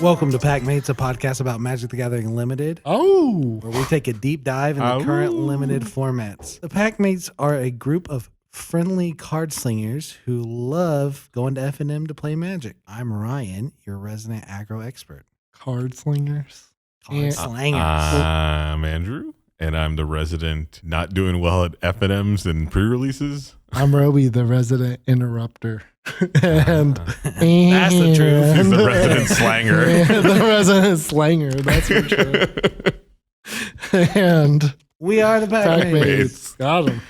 Welcome to Packmates, a podcast about Magic the Gathering Limited. Oh, where we take a deep dive in the current limited formats. The Packmates are a group of friendly card slingers who love going to F&M to play Magic. I'm Ryan, your resident aggro expert. card slingers. Card slingers. I'm Andrew, and I'm the resident not doing well at F&Ms and pre-releases. I'm Robi, the resident interrupter. And That's the truth. He's the resident slanger. The resident slanger. That's for sure. And We are the Packmates. Packmates. Got him.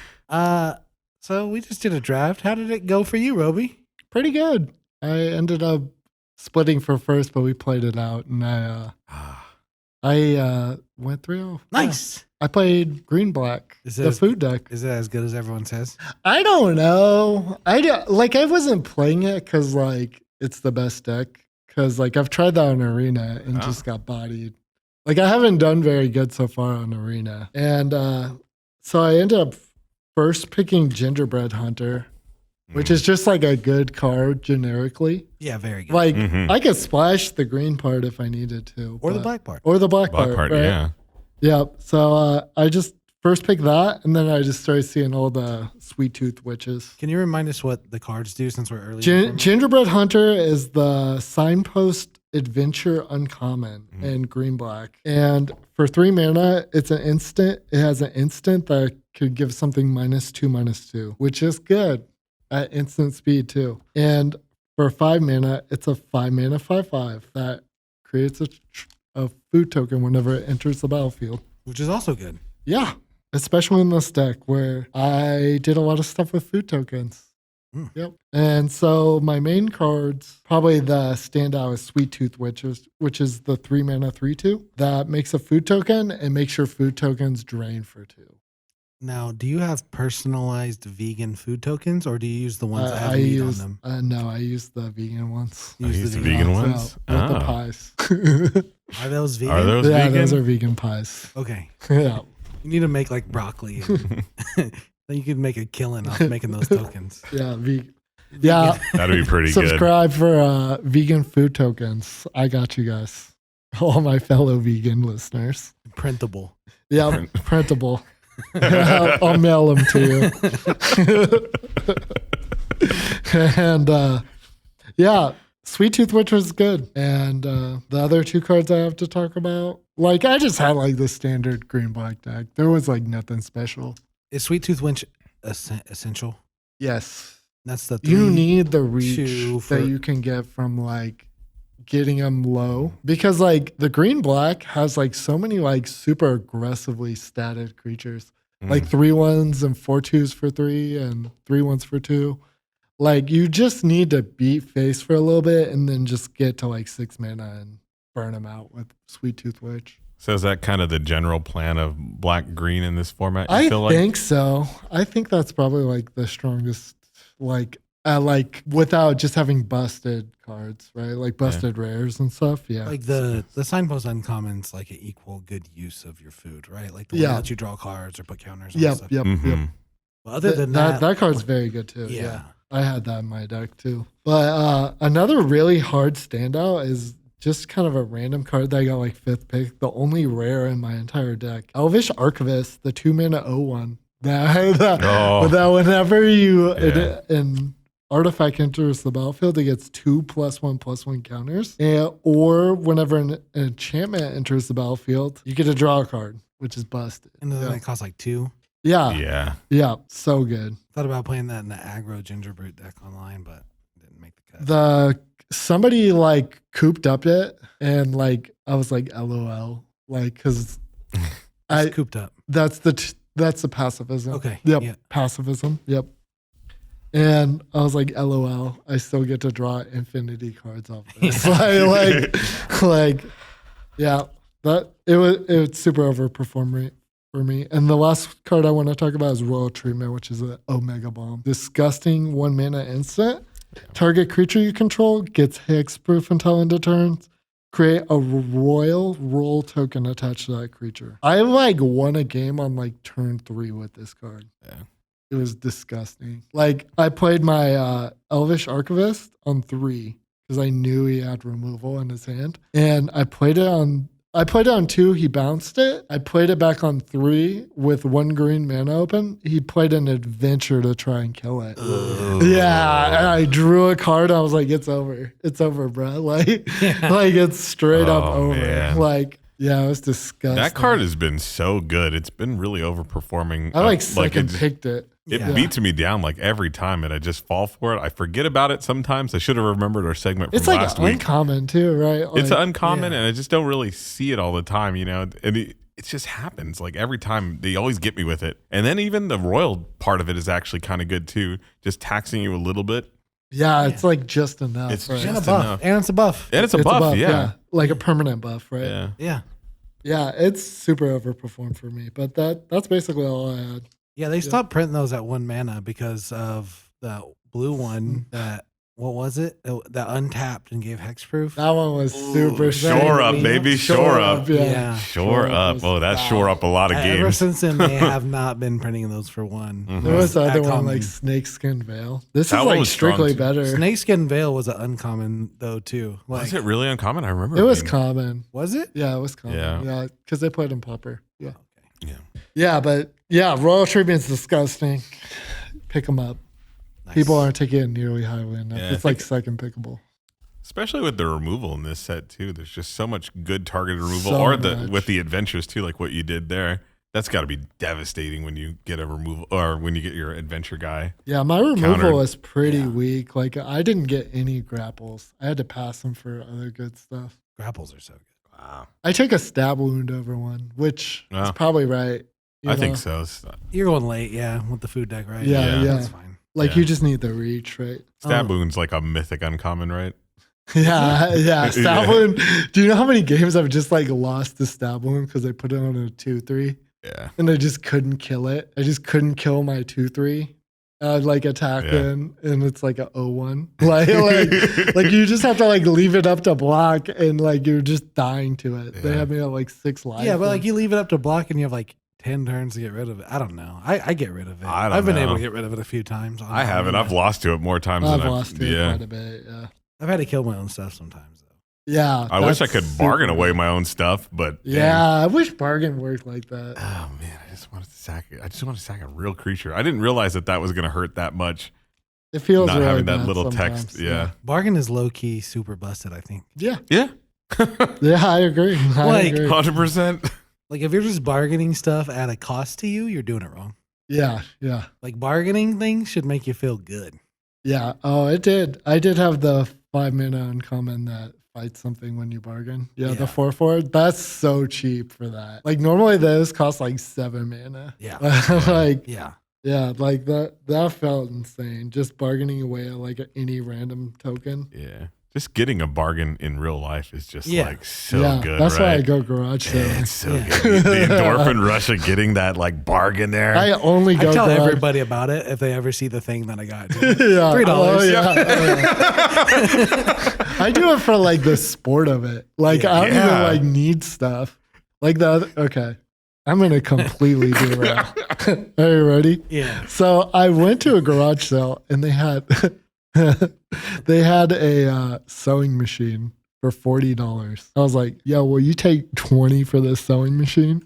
So we just did a draft. How did it go for you, Robi? Pretty good. I ended up splitting for first, but we played it out, and I went 3-0. Nice. I played green black, the food deck. Is it as good as everyone says? I don't know. I wasn't playing it because it's the best deck. Because I've tried that on Arena and just got bodied. I haven't done very good so far on Arena, and so I ended up first picking Gingerbread Hunter, which is just a good card generically. Yeah, very good. I could splash the green part if I needed to, Or the black part. or the black part, right? Yeah. Yeah. So I just first picked that, and then I just started seeing all the Sweet Tooth Witches. Can you remind us what the cards do since we're early? Gingerbread Hunter is the Signpost Adventure Uncommon in green black. And for 3 mana, it's an instant. It has an instant that could give something -2/-2, which is good at instant speed too. And for 5 mana, it's a 5 mana 5/5 that creates a food token whenever it enters the battlefield. Which is also good. Yeah, especially in this deck where I did a lot of stuff with food tokens. Yep. And so my main cards, probably the standout is Sweet Tooth Witches, which is the 3 mana 3/2 that makes a food token and makes your food tokens drain for 2. Now, do you have personalized vegan food tokens, or do you use the ones that have meat on them? No, I use the vegan ones. I use the vegan ones? With the pies. Are those vegan? Are those Yeah, vegan? those are vegan pies. Okay. Yeah. You need to make broccoli. Then you could make a killing off making those tokens. Yeah. Yeah. That'd be pretty good. Subscribe for vegan food tokens. I got you guys. All my fellow vegan listeners. Printable. Yeah, printable. I'll mail them to you. And yeah, Sweet Tooth Witch was good. And the other 2 cards I have to talk about, I just had the standard green black deck. There was nothing special. Is Sweet Tooth Winch essential? Yes. That's the You need the reach 2 that you can get from getting them low, because the green black has so many super aggressively statted creatures, 3/1s and 4/2s for 3 and 3/1s for 2. You just need to beat face for a little bit and then just get to 6 mana and burn them out with Sweet Tooth Witch. So is that kind of the general plan of black-green in this format? I think so. I think that's probably the strongest, without just having busted cards, right? Busted rares and stuff. Yeah. The Signpost Uncommons an equal good use of your food, right? The way that you draw cards or put counters on stuff. Yep. Well, other than that card's very good too. Yeah. I had that in my deck too. But another really hard standout is just kind of a random card that I got 5th pick, the only rare in my entire deck. Elvish Archivist, the 2 mana 0/1. That whenever an artifact enters the battlefield, it gets 2 +1/+1 counters. Or whenever an enchantment enters the battlefield, you get to draw a card, which is busted. And then it costs 2. Yeah. Yeah. So good. Thought about playing that in the aggro Gingerbread deck online, but didn't make the cut. Somebody cooped up it, and I was LOL, because I cooped up. That's the pacifism. Okay. Yep. Yeah. Pacifism. Yep. And I was LOL. I still get to draw infinity cards off this. Yeah. That it was super overperformed for me. And the last card I want to talk about is Royal Treatment, which is an Omega Bomb. Disgusting 1 mana instant. Target creature you control gets hexproof until end of turn. Create a royal roll token attached to that creature. I won a game on turn 3 with this card. Yeah. It was disgusting. I played my Elvish Archivist on 3 because I knew he had removal in his hand. And I played it on 2, he bounced it. I played it back on 3 with 1 green mana open. He played an adventure to try and kill it. Yeah, and I drew a card. I was like, it's over. It's over, bro. Like it's straight up over. Man. Like, yeah, it was disgusting. That card has been so good. It's been really overperforming. I second picked it. It beats me down like every time, and I just fall for it. I forget about it sometimes. I should have remembered our segment from last week. It's uncommon too, right? It's uncommon, and I just don't really see it all the time, And it just happens. Like every time, they always get me with it. And then even the royal part of it is actually kind of good too, just taxing you a little bit. Yeah, it's like just enough. It's right? just And a buff. enough. And it's a buff. And it's a buff, yeah. Like a permanent buff, right? Yeah. Yeah. Yeah, it's super overperformed for me. But that's basically all I had. Yeah, they stopped printing those at 1 mana because of the blue one that, what was it? That untapped and gave hexproof. That one was super Shore up, shiny. baby. Shore up. Yeah. Shore up. Oh, that shore up a lot of Ever games. since then, they have not been printing those for 1. Mhm. There was the other At one, common. like Snakeskin Veil. This That is one like was strong, strictly too. better. Snakeskin Veil was an uncommon though too. Like, Was it really uncommon? I remember It was being- common. Was it? Yeah, it was common. Yeah. Yeah, because they played in Pauper. Yeah. Yeah. Yeah, but yeah, Royal Tribune's disgusting. Pick them up. Nice. People aren't taking it nearly highly enough. Yeah, I It's like second pickable. Especially with the removal in this set too. There's just so much good targeted removal, So or much. with the adventures too, like what you did there. That's got to be devastating when you get a removal, or when you get your adventure guy. Yeah, my removal Countered. was pretty Yeah. weak. Like I didn't get any grapples. I had to pass them for other good stuff. Grapples are so good. Wow. I took a stab wound over one, which is Wow. probably right. you I know? think so. You're going late, yeah, with the food deck, right? Yeah, yeah. That's fine. Like Yeah. you just need the reach, right? Stab wound's like a mythic uncommon, right? Yeah. Stab Yeah. wound. Do you know how many games I've just like lost the stab wound because I put it on a 2/3 Yeah. and I just couldn't kill it. I just couldn't kill my 2/3. I'd like attack Yeah. in and it's like a 0-1. Like you just have to like leave it up to block and like you're just dying to it. They Yeah. have me at like 6 life. Yeah, but like you leave it up to block and you have like 10 turns to get rid of it. I don't know. I get rid of it. I don't I've been know. able to get rid of it a few times. I haven't. I've lost to it more times I've than lost it yeah. quite a bit. Yeah. I've had to kill my own stuff sometimes though. Yeah. I wish I that's could bargain super away good. my own stuff, but dang. Yeah, I wish bargain worked like that. Oh man, I just wanted to sack it. I just want to sack a real creature. I didn't realize that was going to hurt that much. It feels Not really having that bad little sometimes. text. Yeah. Bargain is low key super busted, I think. Yeah. Yeah. Yeah, I agree. I Like- agree. 100%. Like if you're just bargaining stuff at a cost to you, you're doing it wrong. Yeah, yeah. Like bargaining things should make you feel good. Yeah. Oh, it did. I did have the 5 mana uncommon that fights something when you bargain. Yeah, the Yeah. 4/4. That's so cheap for that. Like normally those cost like 7 mana. Yeah. Like Yeah. yeah, like that felt insane. Just bargaining away at like any random token. Yeah. Just getting a bargain in real life is just Yeah. like so yeah, good, that's why I right? go garage sale. It's so Yeah. good. The endorphin rush of getting that like bargain there. I only I go tell garage. everybody about it if they ever see the thing that I got. Yeah. $3. Oh, yeah. I do it for like the sport of it. Like I don't Yeah. even like need stuff. Like the other, okay. I'm gonna completely derail. Are you ready? Yeah. So I went to a garage sale and they had a sewing machine for $40. I was like, yo, will you take 20 for this sewing machine?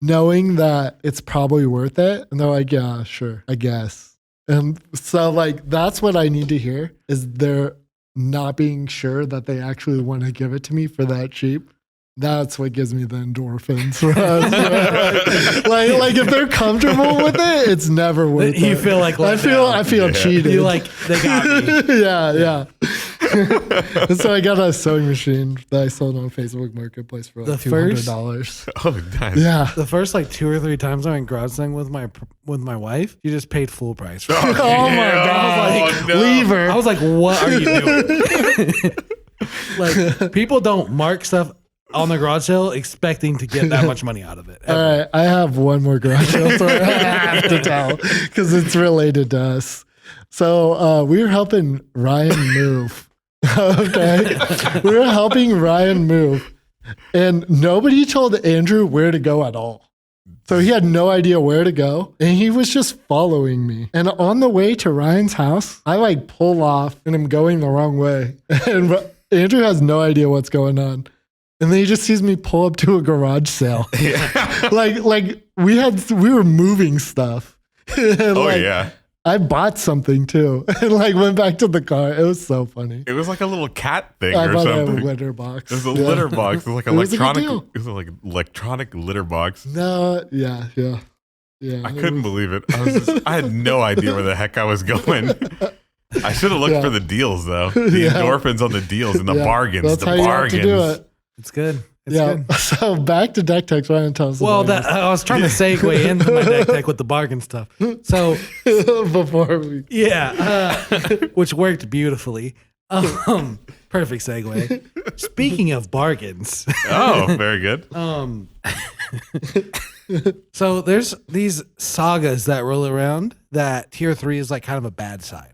Knowing that it's probably worth it. And they're like, yeah, sure, I guess. And so like that's what I need to hear is they're not being sure that they actually want to give it to me for that cheap. That's what gives me the endorphins. like if they're comfortable with it, it's never worth it. You feel like I feel Yeah. cheated. you like they got me. yeah. And so I got a sewing machine that I sold on Facebook Marketplace for like The first- $200. Oh, nice. Yeah. The first like 2 or 3 times I went garage selling with my wife, she just paid full price. For it. Oh my God. Like, no. Leave her. I was like, what are you doing? Like people don't mark stuff on the garage sale expecting to get that much money out of it. All ever. right, I have one more garage sale story I have to tell because it's related to us. So we were helping Ryan move. Okay, we were helping Ryan move, and nobody told Andrew where to go at all. So he had no idea where to go. And he was just following me. And on the way to Ryan's house, I like pull off and I'm going the wrong way. And Andrew has no idea what's going on. And then he just sees me pull up to a garage sale. like we were moving stuff. Yeah. I bought something too, and like went back to the car. It was so funny. It was like a little cat thing I or bought a something. litter box. It was a litter box. It was like It was a good electronic. deal. It was like electronic litter box. No, yeah. I couldn't believe it. I had no idea where the heck I was going. I should have looked for the deals though. The endorphins on the deals and the bargains. That's the how bargains. you have to do it. It's good. It's Yeah. good. So back to deck techs. Ryan tells us. Well, I was trying to segue into my deck tech with the bargain stuff. So before we. yeah, which worked beautifully. Perfect segue. Speaking of bargains, Oh, very good. so there's these sagas that roll around that tier 3 is like kind of a bad side.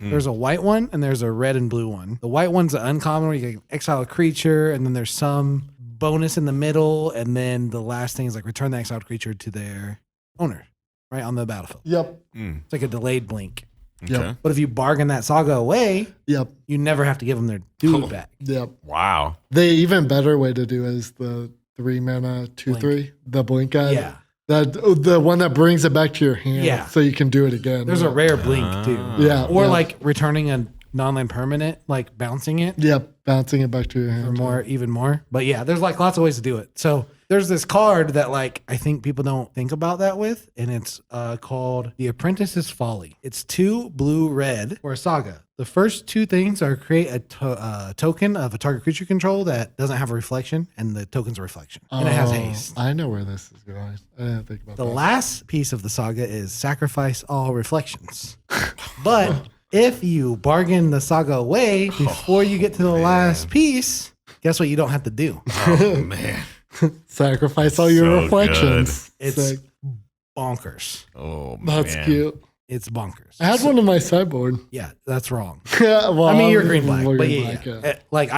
There's a white one and there's a red and blue one. The white one's an uncommon where you can exile a creature, and then there's some bonus in the middle, and then the last thing is like return the exiled creature to their owner, right on the battlefield. Yep. It's like a delayed blink. Okay. But if you bargain that saga away, Yep. you never have to give them their dude back. Yep. Wow. The even better way to do is the 3 mana 2/3, the blink guy. Yeah. The one that brings it back to your hand, Yeah. so you can do it again. There's a rare blink too. Yeah. Or yeah. like returning a non-land permanent, like bouncing it. Yep, bouncing it back to your hand. Or more, even more. But yeah, there's like lots of ways to do it. So there's this card that like I think people don't think about that with, and it's called The Apprentice's Folly. It's 2 blue-red for a saga. The first 2 things are create a token of a target creature control that doesn't have a reflection, and the token's a reflection. And it has haste. I know where this is going. I didn't think about The that. last piece of the saga is sacrifice all reflections. But if you bargain the saga away before you get to the last piece, guess what you don't have to do? Oh man. Sacrifice all your So reflections. It's Sick. bonkers. Oh man. That's cute. It's bonkers. I had one on my sideboard. Yeah, that's wrong. Well, I mean, you're green black, we're but green yeah, black, yeah. Like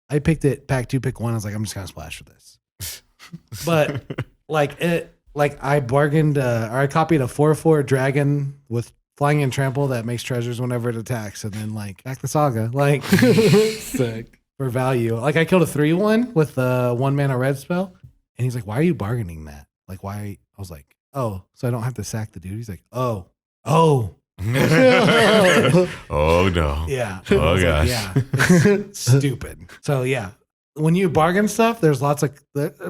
I picked it pack 2, pick 1. I was like, I'm just gonna splash for this. But I bargained or I copied a 4/4 dragon with flying and trample that makes treasures whenever it attacks, and then like back the saga like Sick. for value. Like I killed a 3/1 with the 1 mana red spell, and he's like, "Why are you bargaining that? Like why?" I was like, "Oh, so I don't have to sack the dude." He's like, "Oh." Oh no. Yeah. Oh, I was like, gosh. yeah. It's stupid. So yeah, when you bargain stuff, there's lots of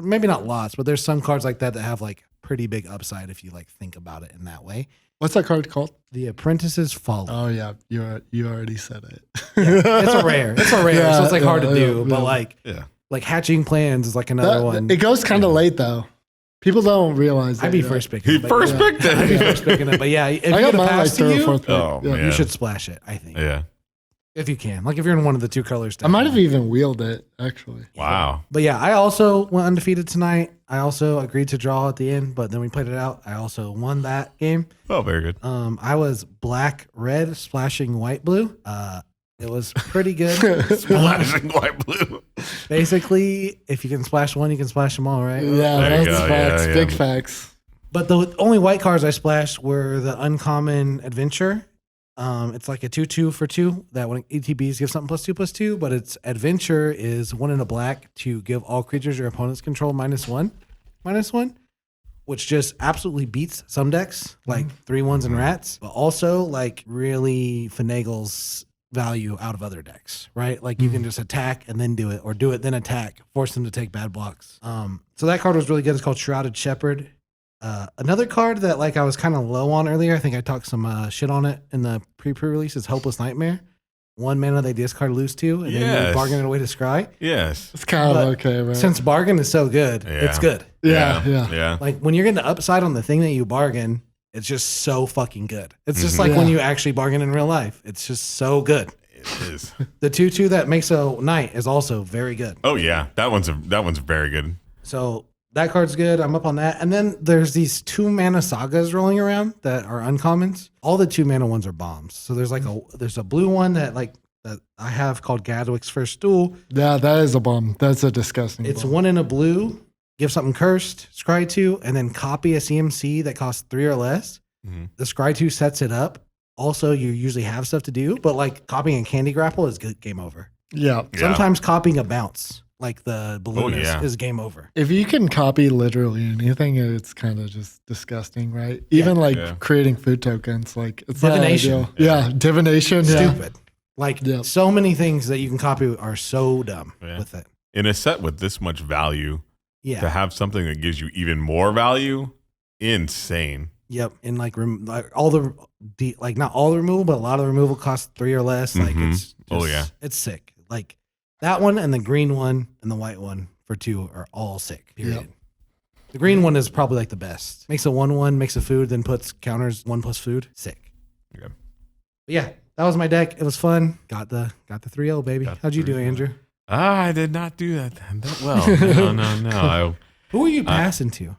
maybe not lots, but there's some cards like that that have like pretty big upside if you like think about it in that way. What's that card called? The Apprentice's Folly. Oh yeah, you already said it. It's a rare. Yeah, so it's like hard to do. yeah. But like hatching plans is like another one. It goes kind of late though. People don't realize. I'd be that, first picking. He it, but first yeah. picked I'd be it. first picking it. But yeah, if I you got get a mine like pass to 3rd or you, 4th pick. Oh, Yeah. man. you should splash it. I think Yeah. if you can, like if you're in one of the 2 colors. I might have even wheeled it actually. Wow. But yeah, I also went undefeated tonight. I also agreed to draw at the end, but then we played it out. I also won that game. Oh, very good. I was black, red, splashing white, blue. It was pretty good. Splashing white blue. Basically, if you can splash one, you can splash them all, right? Yeah, There you that's go. facts. Yeah, Big yeah. facts. But the only white cards I splashed were the uncommon adventure. It's like a 2/2 for 2 that when ETBs give something +2/+2, but its adventure is 1 in a black to give all creatures your opponents control -1, which just absolutely beats some decks like 3/1s and rats, but also like really finagles value out of other decks, right? Like you can just attack and then do it, or do it then attack, force them to take bad blocks. So that card was really good. It's called Shrouded Shepherd. Another card that like I was kind of low on earlier, I think I talked some shit on it in the pre-release, is Hopeless Nightmare. 1 mana they discard lose to, and then Yes. you bargain it away to scry. Yes. It's kind of But okay, right? Since bargain is so good, it's good. Yeah. Yeah. Like when you're getting the upside on the thing that you bargain, it's just so fucking good. It's just like Yeah. when you actually bargain in real life. It's just so good. It is. The 2/2 that makes a knight is also very good. Oh yeah. That one's very good. So that card's good. I'm up on that. And then there's these 2 mana sagas rolling around that are uncommons. All the 2 mana ones are bombs. So there's like there's a blue one that I have called Gadwick's First Duel. Yeah, that is a bomb. That's a disgusting. It's bomb. 1 in a blue give something cursed, scry 2, and then copy a CMC that costs 3 or less. The scry 2 sets it up. Also, you usually have stuff to do, but like copying a candy grapple is good, game over. Yeah. Sometimes copying a bounce, like the balloon is game over. If you can copy literally anything, it's kind of just disgusting, right? Even creating food tokens, like it's divination. Not ideal. Divination. Stupid. Like so many things that you can copy are so dumb with it. In a set with this much value, to have something that gives you even more value, insane. Yep, and like all the not all the removal, but a lot of the removal costs 3 or less. Like it's it's sick. Like that one and the green one and the white one for 2 are all sick. Period. Yep. The green one is probably like the best. Makes a 1/1, makes a food, then puts counters 1+ food. Sick. Okay. But yeah, that was my deck. It was fun. Got the 3-0, baby. How'd you do, Andrew? I did not do that well. No. Who were you passing to?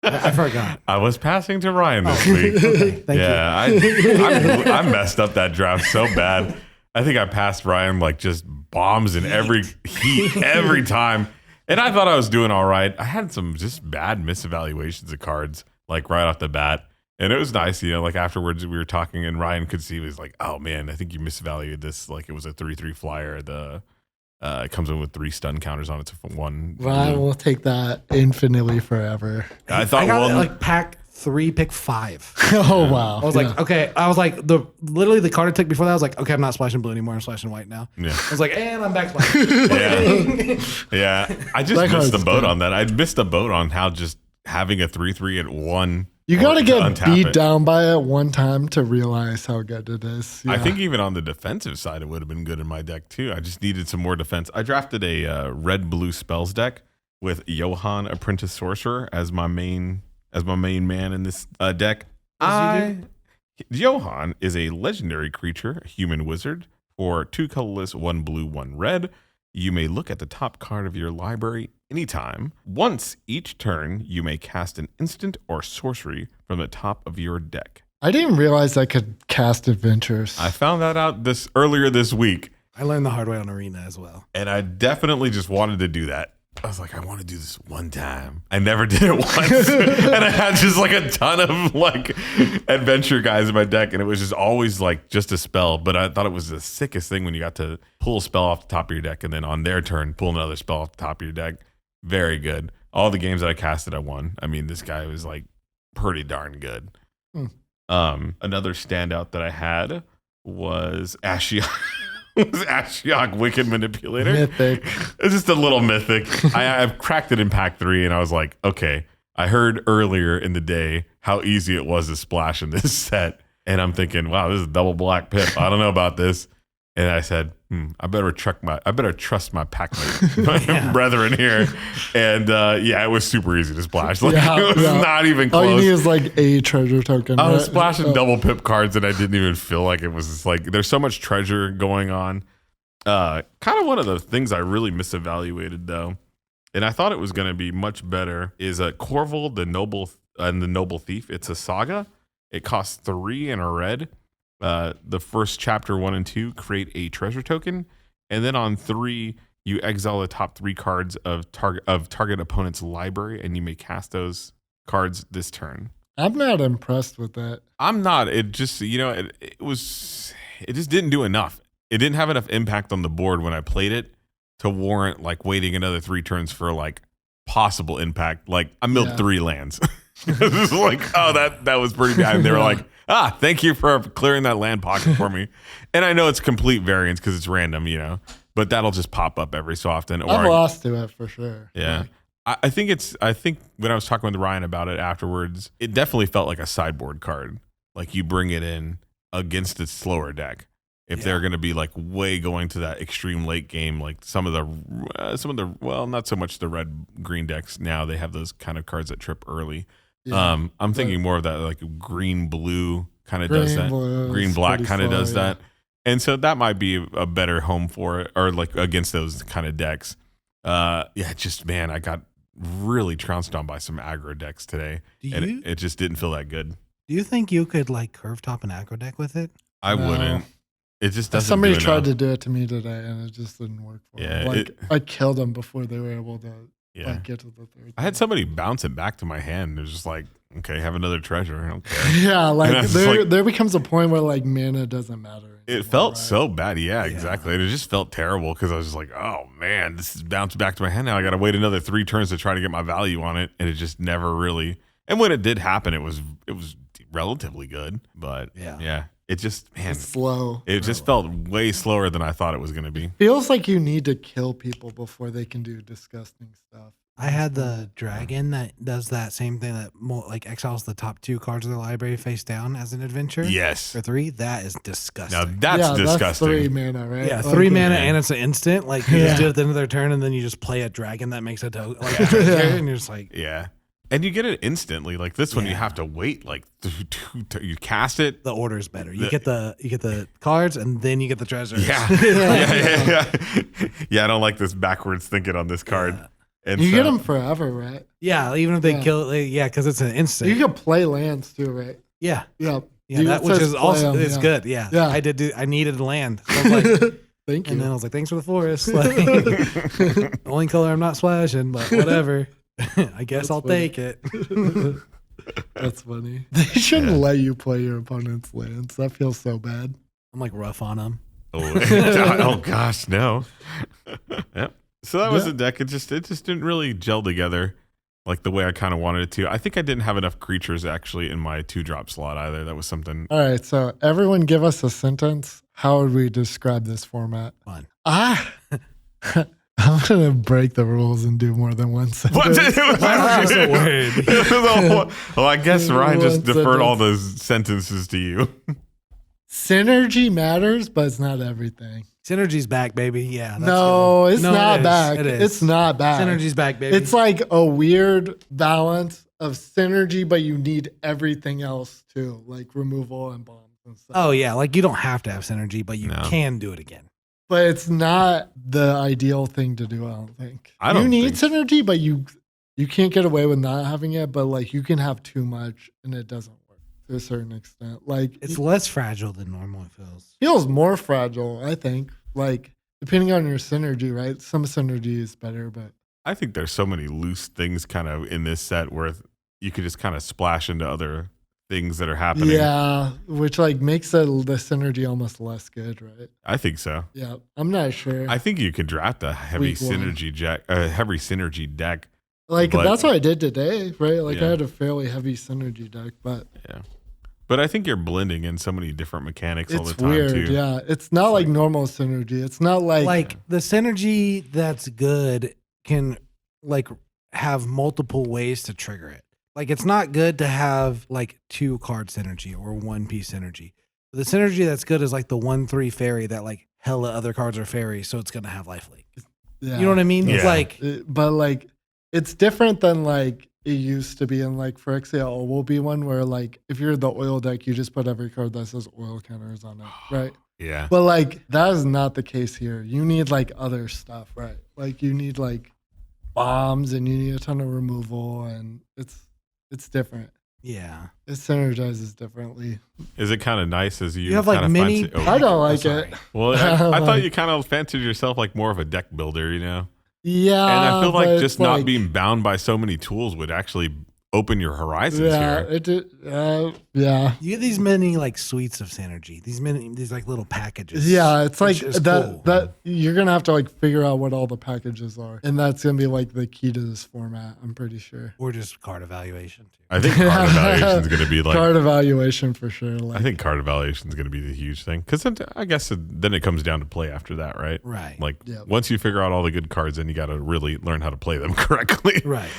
I forgot. I was passing to Ryan this week. Okay, thank you. I messed up that draft so bad. I think I passed Ryan like just bombs in every heat every time. And I thought I was doing all right. I had some just bad misevaluations of cards like right off the bat. And it was nice, like afterwards we were talking and Ryan could see, he was like, oh man, I think you misvalued this. Like it was a 3/3 flyer. It comes in with 3 stun counters on it to 1. Ryan will take that infinitely forever. I thought I got like pack 3, pick 5. Oh wow! I was like, okay. I was like, literally the card I took before that. I was like, okay, I'm not splashing blue anymore. I'm splashing white now. Yeah. I was like, and I'm back splashing. Yeah. I just missed the boat on that. I missed the boat on how just having a 3/3 at 1. You got to get beat down by it one time to realize how good it is. Yeah. I think even on the defensive side, it would have been good in my deck too. I just needed some more defense. I drafted a red-blue spells deck with Johann, Apprentice Sorcerer, as my main man in this deck. Johann is a legendary creature, a human wizard, for 2 colorless, 1 blue, 1 red. You may look at the top card of your library anytime. Once each turn, you may cast an instant or sorcery from the top of your deck. I didn't realize I could cast adventures. I found that out earlier this week. I learned the hard way on Arena as well. And I definitely just wanted to do that. I was like, I want to do this one time. I never did it once. And I had just like a ton of like adventure guys in my deck. And it was just always like just a spell. But I thought it was the sickest thing when you got to pull a spell off the top of your deck. And then on their turn, pull another spell off the top of your deck. Very good. All the games that I casted, I won. I mean, this guy was like pretty darn good. Another standout that I had was Ashiok. Ashiok, Wicked Manipulator. Mythic. It's just a little mythic. I've cracked it in pack 3 and I was like, okay, I heard earlier in the day how easy it was to splash in this set. And I'm thinking, wow, this is double black pip. I don't know about this. And I said, I better trust my Packmate brethren here. And it was super easy to splash. Like it was not even close. All you need is like a treasure token. I was splashing double pip cards and I didn't even feel like it was just like there's so much treasure going on. Kind of one of the things I really misevaluated though, and I thought it was going to be much better, is Corval the Noble Thief. It's a saga. It costs 3 and a red. The first chapter 1 and 2 create a treasure token, and then on 3 you exile the top 3 cards of target opponent's library, and you may cast those cards this turn. I'm not impressed with that. I'm not. It just it just didn't do enough. It didn't have enough impact on the board when I played it to warrant like waiting another 3 turns for like possible impact. Like I milled 3 lands. It was like, oh, that was pretty bad. And they were like, thank you for clearing that land pocket for me. And I know it's complete variance because it's random, but that'll just pop up every so often. Or I've lost to it for sure. Yeah. I think when I was talking with Ryan about it afterwards, it definitely felt like a sideboard card. Like you bring it in against its slower deck. If they're going to be like way going to that extreme late game, like some of the well, not so much the red green decks now, they have those kind of cards that trip early. Yeah. I'm thinking more of that like green blue kind of does that. Green black kind of does that. And so that might be a better home for it, or like against those kind of decks. I got really trounced on by some aggro decks today. It just didn't feel that good. Do you think you could like curve top an aggro deck with it? I wouldn't. It just doesn't. Somebody tried to do it to me today, and it just didn't work for me. I killed them before they were able to Yeah. like get to the third. I had somebody bounce it back to my hand. It was just like, okay, have another treasure. I don't care. Yeah, And like I was there, like- there becomes a point where like mana doesn't matter. It anymore, felt right? so bad. Yeah, exactly. And it just felt terrible because I was just like, oh man, this is bounced back to my hand now. I got to wait another 3 turns to try to get my value on it. And it just never really. And when it did happen, it was relatively good. But yeah, it just, man, It's slow. it just felt way slower than I thought it was going to be. Feels like you need to kill people before they can do disgusting stuff. I had the dragon that does that same thing that like exiles the top 2 cards of the library face down as an adventure. Yes. For 3, that is disgusting. Now that's disgusting. That's 3 mana, right? Yeah, Like, 3 mana and it's an instant. Like you just Yeah. do it at the end of their turn, and then you just play a dragon that makes a like a treasure, and you're just like, Yeah. And you get it instantly. Like this one, you have to wait. Like you cast it. the order's better. You get the cards, and then you get the treasures. Yeah. Yeah. I don't like this backwards thinking on this card. Yeah. And You so- get them forever, right? Yeah, even if they Yeah. kill, because it's an instant. You can play lands too, right? yeah, Yeah. yeah, You that can which just is play also 'em, it's yeah. good. Yeah, Yeah. I needed land. So I was like, Thank and then I you. was like, thanks for the forest. Like, only color I'm not splashing, but whatever. I guess That's I'll funny. take it. That's funny. They shouldn't let you play your opponent's lands. That feels so bad. I'm like rough on them. oh gosh, no. Yep. So that was Yeah. a deck. It just didn't really gel together like the way I kind of wanted it to. I think I didn't have enough creatures actually in my 2-drop slot either. That was something. All right, so everyone give us a sentence. How would we describe this format? Fun. I'm gonna break the rules and do more than one What? sentence. Why was just a word? Well, I guess Ryan just One deferred all sentence. those sentences to you. Synergy matters, but it's not everything. Synergy's back, baby. Yeah. that's No, good. it's No, not it is. back. It is. It's not back. Synergy's back, baby. It's like a weird balance of synergy, but you need everything else too, like removal and bombs and stuff. oh yeah, like you don't have to have synergy, but you No. can do it again. But it's not the ideal thing to do, I don't think. I don't You need think- synergy, but you can't get away with not having it, but like you can have too much and it doesn't work to a certain extent. Like It's it less fragile than normal. It feels. feels more fragile, I think. Like depending on your synergy, right? Some synergy is better, but I think there's so many loose things kind of in this set where you could just kind of splash into other things that are happening. yeah, which like makes the synergy almost less good, right? I think so. Yeah, I'm not sure. I think you could draft a heavy Week one. heavy synergy deck. Like but- that's what I did today, right? Like I Yeah. had a fairly heavy synergy deck, but Yeah. But I think you're blending in so many different mechanics all it's the time weird. too. Yeah, it's not like normal synergy. It's not Like the synergy that's good can like have multiple ways to trigger it. Like it's not good to have like 2 card synergy or 1 piece synergy. The synergy that's good is like the 1/3 fairy that like hella other cards are fairies, so it's gonna have life leak. yeah. You know what I mean? It's Yeah. like But like it's different than like it used to be in like Phyrexia will be one where like if you're the oil deck, you just put every card that says oil counters on it, right? Yeah. But like that is not the case here. You need like other stuff, right? Like you need like bombs and you need a ton of removal and it's different. yeah. It synergizes differently. Is it kind of nice as you have, like, kind of mini- fancy- I don't like sorry. it. Well, I thought you kind of fancied yourself like more of a deck builder, you know? Yeah. And I feel but like just it's not like- being bound by so many tools would actually open your horizons yeah, here. it did, yeah. You get these many like suites of synergy. These like little packages. Yeah, it's like which is that cool. that you're gonna have to like figure out what all the packages are. And that's gonna be like the key to this format, I'm pretty sure. Or just card evaluation too. I think card evaluation is going to be like. Card evaluation for sure. Like I think card evaluation is going to be the huge thing because I guess then it comes down to play after that, right? Right. Like Yeah. once you figure out all the good cards, then you got to really learn how to play them correctly. Right.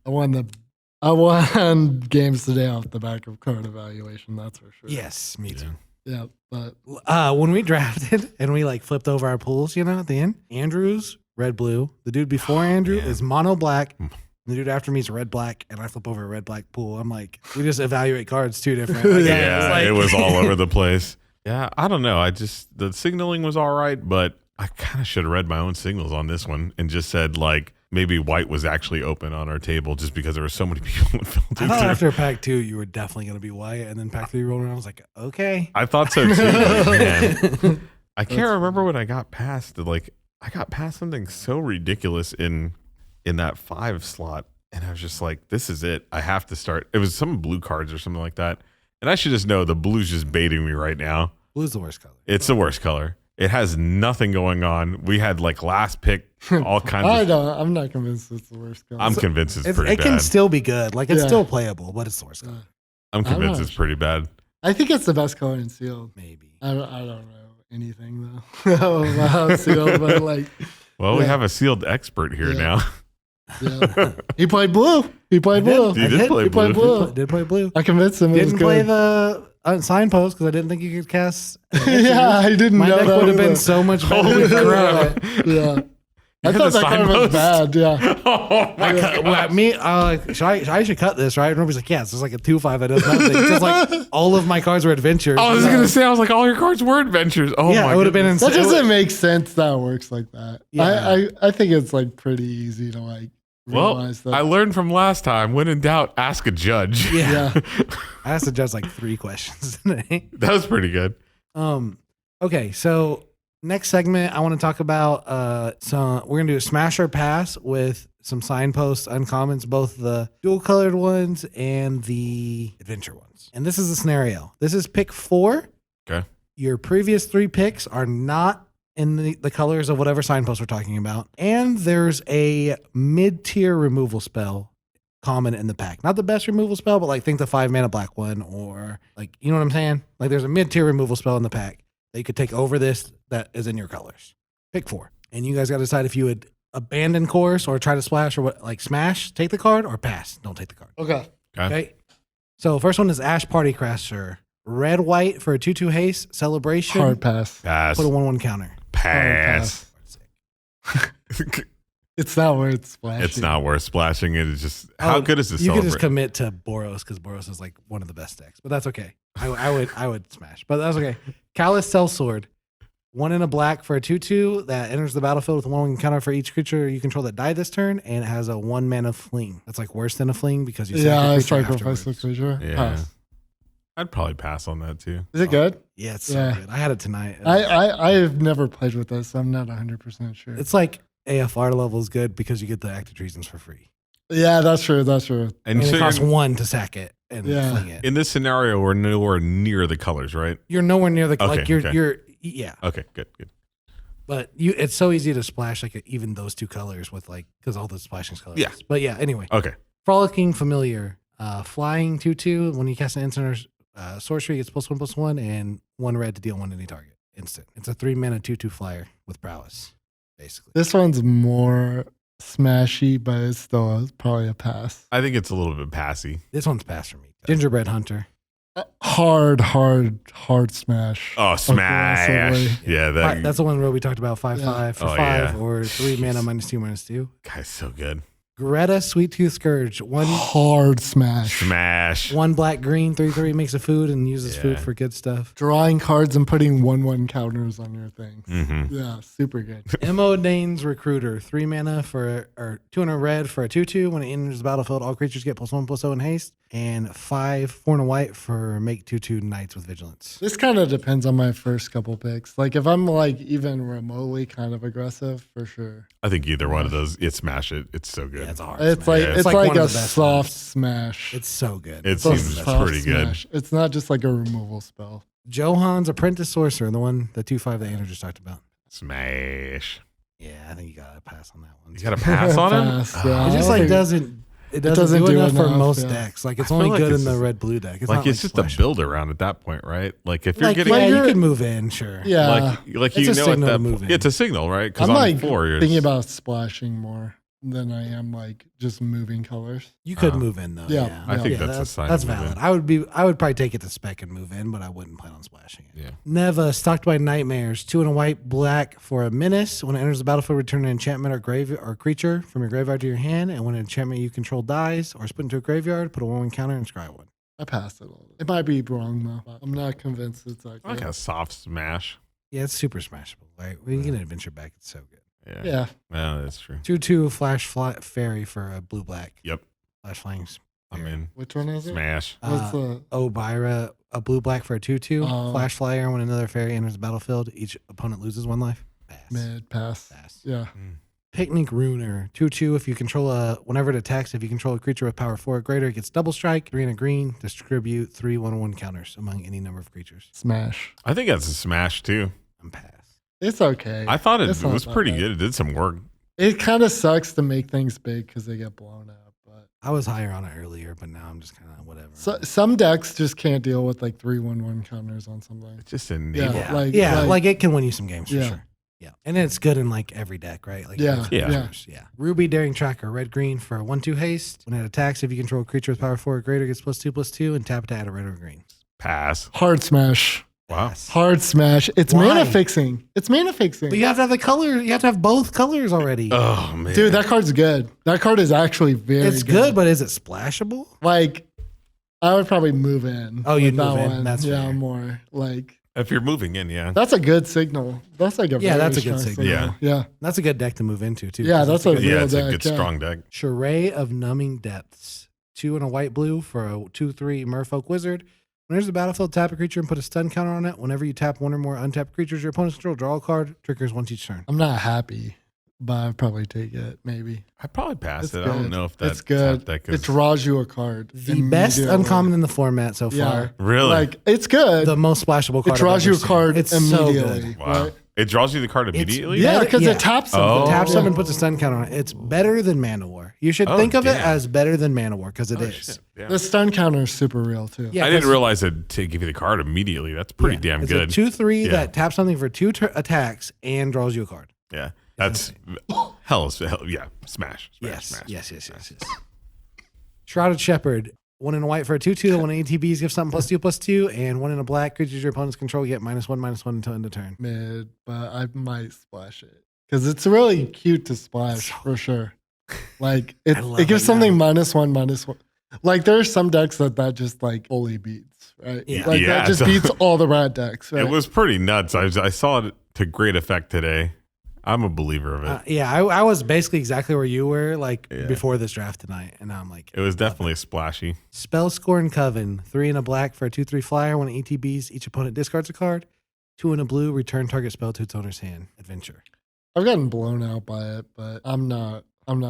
I won games today off the back of card evaluation, that's for sure. Yes, me too. Yeah, but When we drafted and we like flipped over our pools, you know, at the end, Andrew's red blue. The dude before Andrew man. is mono black. The dude after me is red black, and I flip over a red black pool. I'm like, we just evaluate cards 2 different. Like, Yeah, it's like- it was all over the place. Yeah, I don't know. The signaling was all right, but I kind of should have read my own signals on this one and just said like maybe white was actually open on our table just because there were so many people that filtered I thought through. after pack 2 you were definitely gonna be white, and then pack 3 rolled around. I was like, okay. I thought so too. Man. I can't remember what I got past. Like I got past something so ridiculous in in that 5 slot. And I was just like, this is it. I have to start. It was some blue cards or something like that. And I should just know the blue's just baiting me right now. Blue's the worst color. It's the worst color. It has nothing going on. We had like last pick, all kinds of. I'm not convinced it's the worst color. I'm convinced it's pretty bad. It can still be good. Like, it's still playable, but it's the worst color. I'm convinced it's pretty bad. I think it's the best color in sealed. Maybe. I don't know anything though about sealed, but like. Well, we have a sealed expert here now. Yeah. He played blue. He played blue. He did play blue. Did play blue. I convinced him. Didn't play the signpost because I didn't think you could cast. Yeah, I didn't My know deck that would have been either. so much better. Holy crap. Yeah. I had thought the that card was signpost? bad. Yeah. Oh my God. I should cut this, right? And Robi's like, yes, it's like a 2/5 that does nothing. Because like all of my cards were adventures. I was going to say, I was like, all your cards were adventures. Oh Yeah, my it would have been goodness. That insane. doesn't make sense that it works like that. Yeah. I think it's like pretty easy to like Well, realize that. I learned from last time. When in doubt, ask a judge. Yeah. Yeah. I asked the judge like 3 questions today. That was pretty good. Okay, so next segment I want to talk about so we're gonna do a smash or pass with some signposts, uncommons, both the dual colored ones and the adventure ones. And this is the scenario. This is pick 4. Okay. Your previous 3 picks are not in the colors of whatever signpost we're talking about. And there's a mid-tier removal spell common in the pack. Not the best removal spell, but like think the 5-mana black one, or like, you know what I'm saying? Like there's a mid-tier removal spell in the pack that you could take over this that is in your colors. Pick 4. And you guys got to decide if you would abandon course or try to splash or what, like smash, take the card, or pass, don't take the card. Okay. Okay. So first one is Ash Party Crasher. Red, white for a 2/2 haste, celebration. Hard pass. Pass. Put a 1/1 counter. Pass. It's not worth splashing. It's not worth splashing. It is just, how good is this You could just celebration? commit to Boros because Boros is like one of the best decks, but that's okay. I would smash, but that's okay. Callous Sellsword. 1 in a black for a 2/2 that enters the battlefield with a 1 counter for each creature you control that died this turn, and it has a 1-mana fling. That's like worse than a fling because you I sacrifice sacrifice the creature. Yeah. Pass. I'd probably pass on that too. Is it good? Yeah, it's so Yeah. good. I had it tonight. I've never played with this, so I'm not 100% sure. It's like AFR level is good because you get the active treasons for free. Yeah, that's true. That's true. And And so it costs you're- 1 to sack it and Yeah. fling it. in this scenario, we're nowhere near the colors, right? You're nowhere near the Okay, like you're okay. you're yeah. Okay, good. But it's so easy to splash like even those 2 colors with like because all the splashing colors. Yeah. But yeah, anyway. Okay. Frolicking Familiar. Flying 2/2. When you cast an instant or sorcery, it gets +1/+1 and 1 red to deal 1 to any target. Instant. It's a 3-mana 2/2 flyer with prowess, basically. This one's more smashy, but it's still probably a pass. I think it's a little bit passy. This one's pass for me. Gingerbread Hunter. Hard smash. Oh, smash. Aggressively. Yeah, That's the one where we talked about 5/5 for Oh, 5 yeah. or 3 mana -2/2. guy's so good. Greta Sweet Tooth Scourge. Hard smash. Smash. 1 black green 3/3 makes a food and uses Yeah. food for good stuff. Drawing cards and putting 1/1 counters on your things. Mm-hmm. Yeah, super good. Emodane's Recruiter. 3 mana for or 200 red for a 2/2. When it enters the battlefield, all creatures get +1/+0 in haste. And 5 4 and a white for make 2/2 knights with vigilance. This kind of depends on my first couple picks. Like if I'm like even remotely kind of aggressive, for sure. I think either one of those, smash it. It's so good. Yeah, it's a hard. It's smash. like Yeah. it's like like one a of the best soft ones. smash. It's so good. It It's a seems soft pretty good. smash. It's not just like a removal spell. Johan's Apprentice Sorcerer, the one, the 2/5 that Andrew just talked about. Smash. Yeah, I think you gotta pass on that one. You got to pass on him? Pass, yeah. It I just don't like think- doesn't. It doesn't, doesn't do do enough for enough, most yeah. decks. Like it's I feel only like good it's in the just- red blue deck. It's Like not it's just splash. a build around at that point, right? Like if you're Like, getting yeah, you you're- can move in, sure. Yeah. like It's you a know at signal that to move point, in. it's a signal, right? Because I'm on like floor, you're thinking about splashing more than I am like just moving colors. You could move in though. Yeah. Yeah, I think Yeah, that's a sign That's to move valid. in. I would probably take it to spec and move in, but I wouldn't plan on splashing it. Yeah. Neva, Stalked by Nightmares, 2 and a white, black for a menace. When it enters the battlefield, return an enchantment or creature from your graveyard to your hand, and when an enchantment you control dies or is put into a graveyard, put a 1/1 counter and scry 1. I passed it all. It might be wrong though. I'm not convinced it's like like a soft smash. Yeah, it's super smashable. Right? When you get an adventure back, it's so good. Yeah. yeah. Yeah, that's true. 2/2 flash fairy for a blue black. Yep. Flash flying. I mean, Which one is it? smash. What's the Obira, a blue black for a 2/2. Oh. Flash flyer. When another fairy enters the battlefield, each opponent loses 1 life. Pass. mid pass? Pass. Yeah. Picnic Ruiner. 2/2. If you control whenever it attacks, if you control a creature with power 4 or greater, it gets double strike. 3 and a green. Distribute 3 1/1 counters among any number of creatures. Smash. I think that's a smash too. I'm pass. It's okay. I thought it It's not was that pretty bad. good. It did some work. It kind of sucks to make things big because they get blown up. But I was higher on it earlier, but now I'm just kind of whatever. some decks just can't deal with like 3/1/1 counters on something. It's just a Yeah. yeah, like- it can win you some games for Yeah. sure. Yeah, and it's good in like every deck, right? Like Yeah, yeah. Ruby Daring Tracker, red green for a 1/2 haste. When it attacks, if you control a creature with power 4 or greater, it gets +2/+2, and tap to add a red or green. Pass. Hard smash. Wow. Pass. Hard smash. It's Why? mana fixing. It's mana fixing. But you have to have the color. You have to have both colors already. Oh man, Dude, that card's good. That card is actually very it's good, but is it splashable? like, I would probably move in. Oh, you'd with that move in. one. That's yeah, fair. more like if you're moving in, yeah. that's a good signal. That's like a Yeah, very that's a good strong signal. Yeah. That's a good deck to move into too. Yeah, 'cause that's it's a good real Yeah, it's a deck, good yeah. strong deck. Charade of Numbing Depths. 2 and a white blue for a 2/3 Merfolk Wizard. When there's a battlefield, tap a creature and put a stun counter on it. Whenever you tap one or more untapped creatures your opponents control, draw a card. Triggers once each turn. I'm not happy, but I'd probably take it. Maybe I'd probably pass it's it. good. I don't know if that's it's good. Deck It is draws you a card. The best immediately. uncommon in the format so Yeah. far. really. Like it's good. The most splashable card. it draws I've you ever a seen. card It's immediately. so good. Wow. Right? It draws you the card immediately. Yeah, Better- because yeah. it taps something. Oh. Taps yeah. them and puts a stun counter on it. It's better than Mana War. You should Oh, think of it damn. as better than Mana War because it Oh, is. shit. Yeah. The stun counter is super real too. Yeah, I didn't 'cause- realize it to give you the card immediately. That's pretty yeah, damn it's good. a 2/3 Yeah. that taps something for 2 attacks and draws you a card. Yeah, that's hell. Yeah, smash. Yes. Smash. Yes. Shrouded Shepherd. 1 in a white for a 2/2. When ATBs give something +2/+2, and 1 in a black. Creatures your opponents control get -1/-1 until end of turn. Mid, but I might splash it because it's really cute to splash for sure. Like I love it gives it something now. -1/-1. Like there's some decks that just like fully beats, right? Yeah. Like Yeah, that just so- beats all the rat decks, right? It was pretty nuts. I saw it to great effect today. I'm a believer of it. Yeah, I was basically exactly where you were like Yeah. before this draft tonight, and now I'm like, It was definitely splashy. Spellscorn Coven. 3 in a black for a 2/3 flyer. When ATBs, each opponent discards a card. 2 in a blue, return target spell to its owner's hand. Adventure. I've gotten blown out by it, but I'm not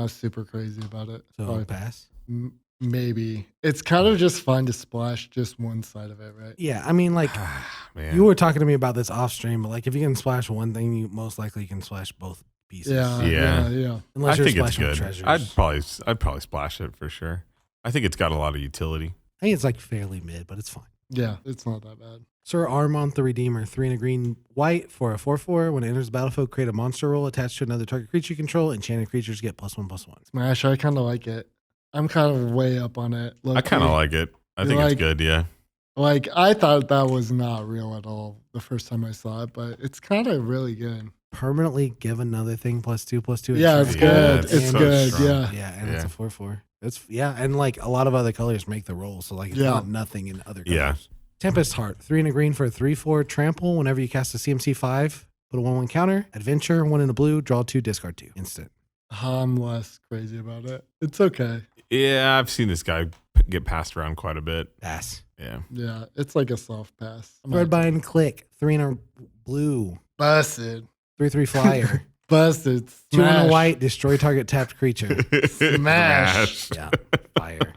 super crazy about it. So Probably pass. maybe it's kind of just fun to splash just one side of it, right? Yeah, I mean, like Man. you were talking to me about this off stream, but like if you can splash one thing, you most likely can splash both pieces. Yeah. Unless I you're think it's splashing with good. treasures. I'd probably splash it for sure. I think it's got a lot of utility. I think it's like fairly mid, but it's fine. Yeah, it's not that bad. Sir Armont the Redeemer, 3 in a green white for a 4/4. When it enters the battlefield, create a monster roll attached to another target creature you control. Enchanted creatures get +1/+1. Smash, I kind of like it. I'm kind of way up on it. I kind of like it. I think like- it's good. Yeah. Like I thought that was not real at all the first time I saw it, but it's kind of really good. Permanently give another thing +2/+2. Yeah, it's Yeah, good. it's It's so good. strong. Yeah. Yeah, and it's Yeah. a 4/4. It's and like a lot of other colors make the roll, so like it's Yeah. not nothing in other colors. Yeah. Tempest Heart, 3 in a green for a 3/4 trample. Whenever you cast a CMC 5, put a 1/1 counter. Adventure, 1 in a blue, draw 2, discard 2. Instant. I'm less crazy about it. It's okay. Yeah, I've seen this guy get passed around quite a bit. Pass. Yeah. Yeah, it's like a soft pass. I'm not- Threadbind Click, 3 in a blue, Busted. 3/3 flyer. Busted. 2 in a Smash. white, destroy target tapped creature. Smash. Yeah, fire.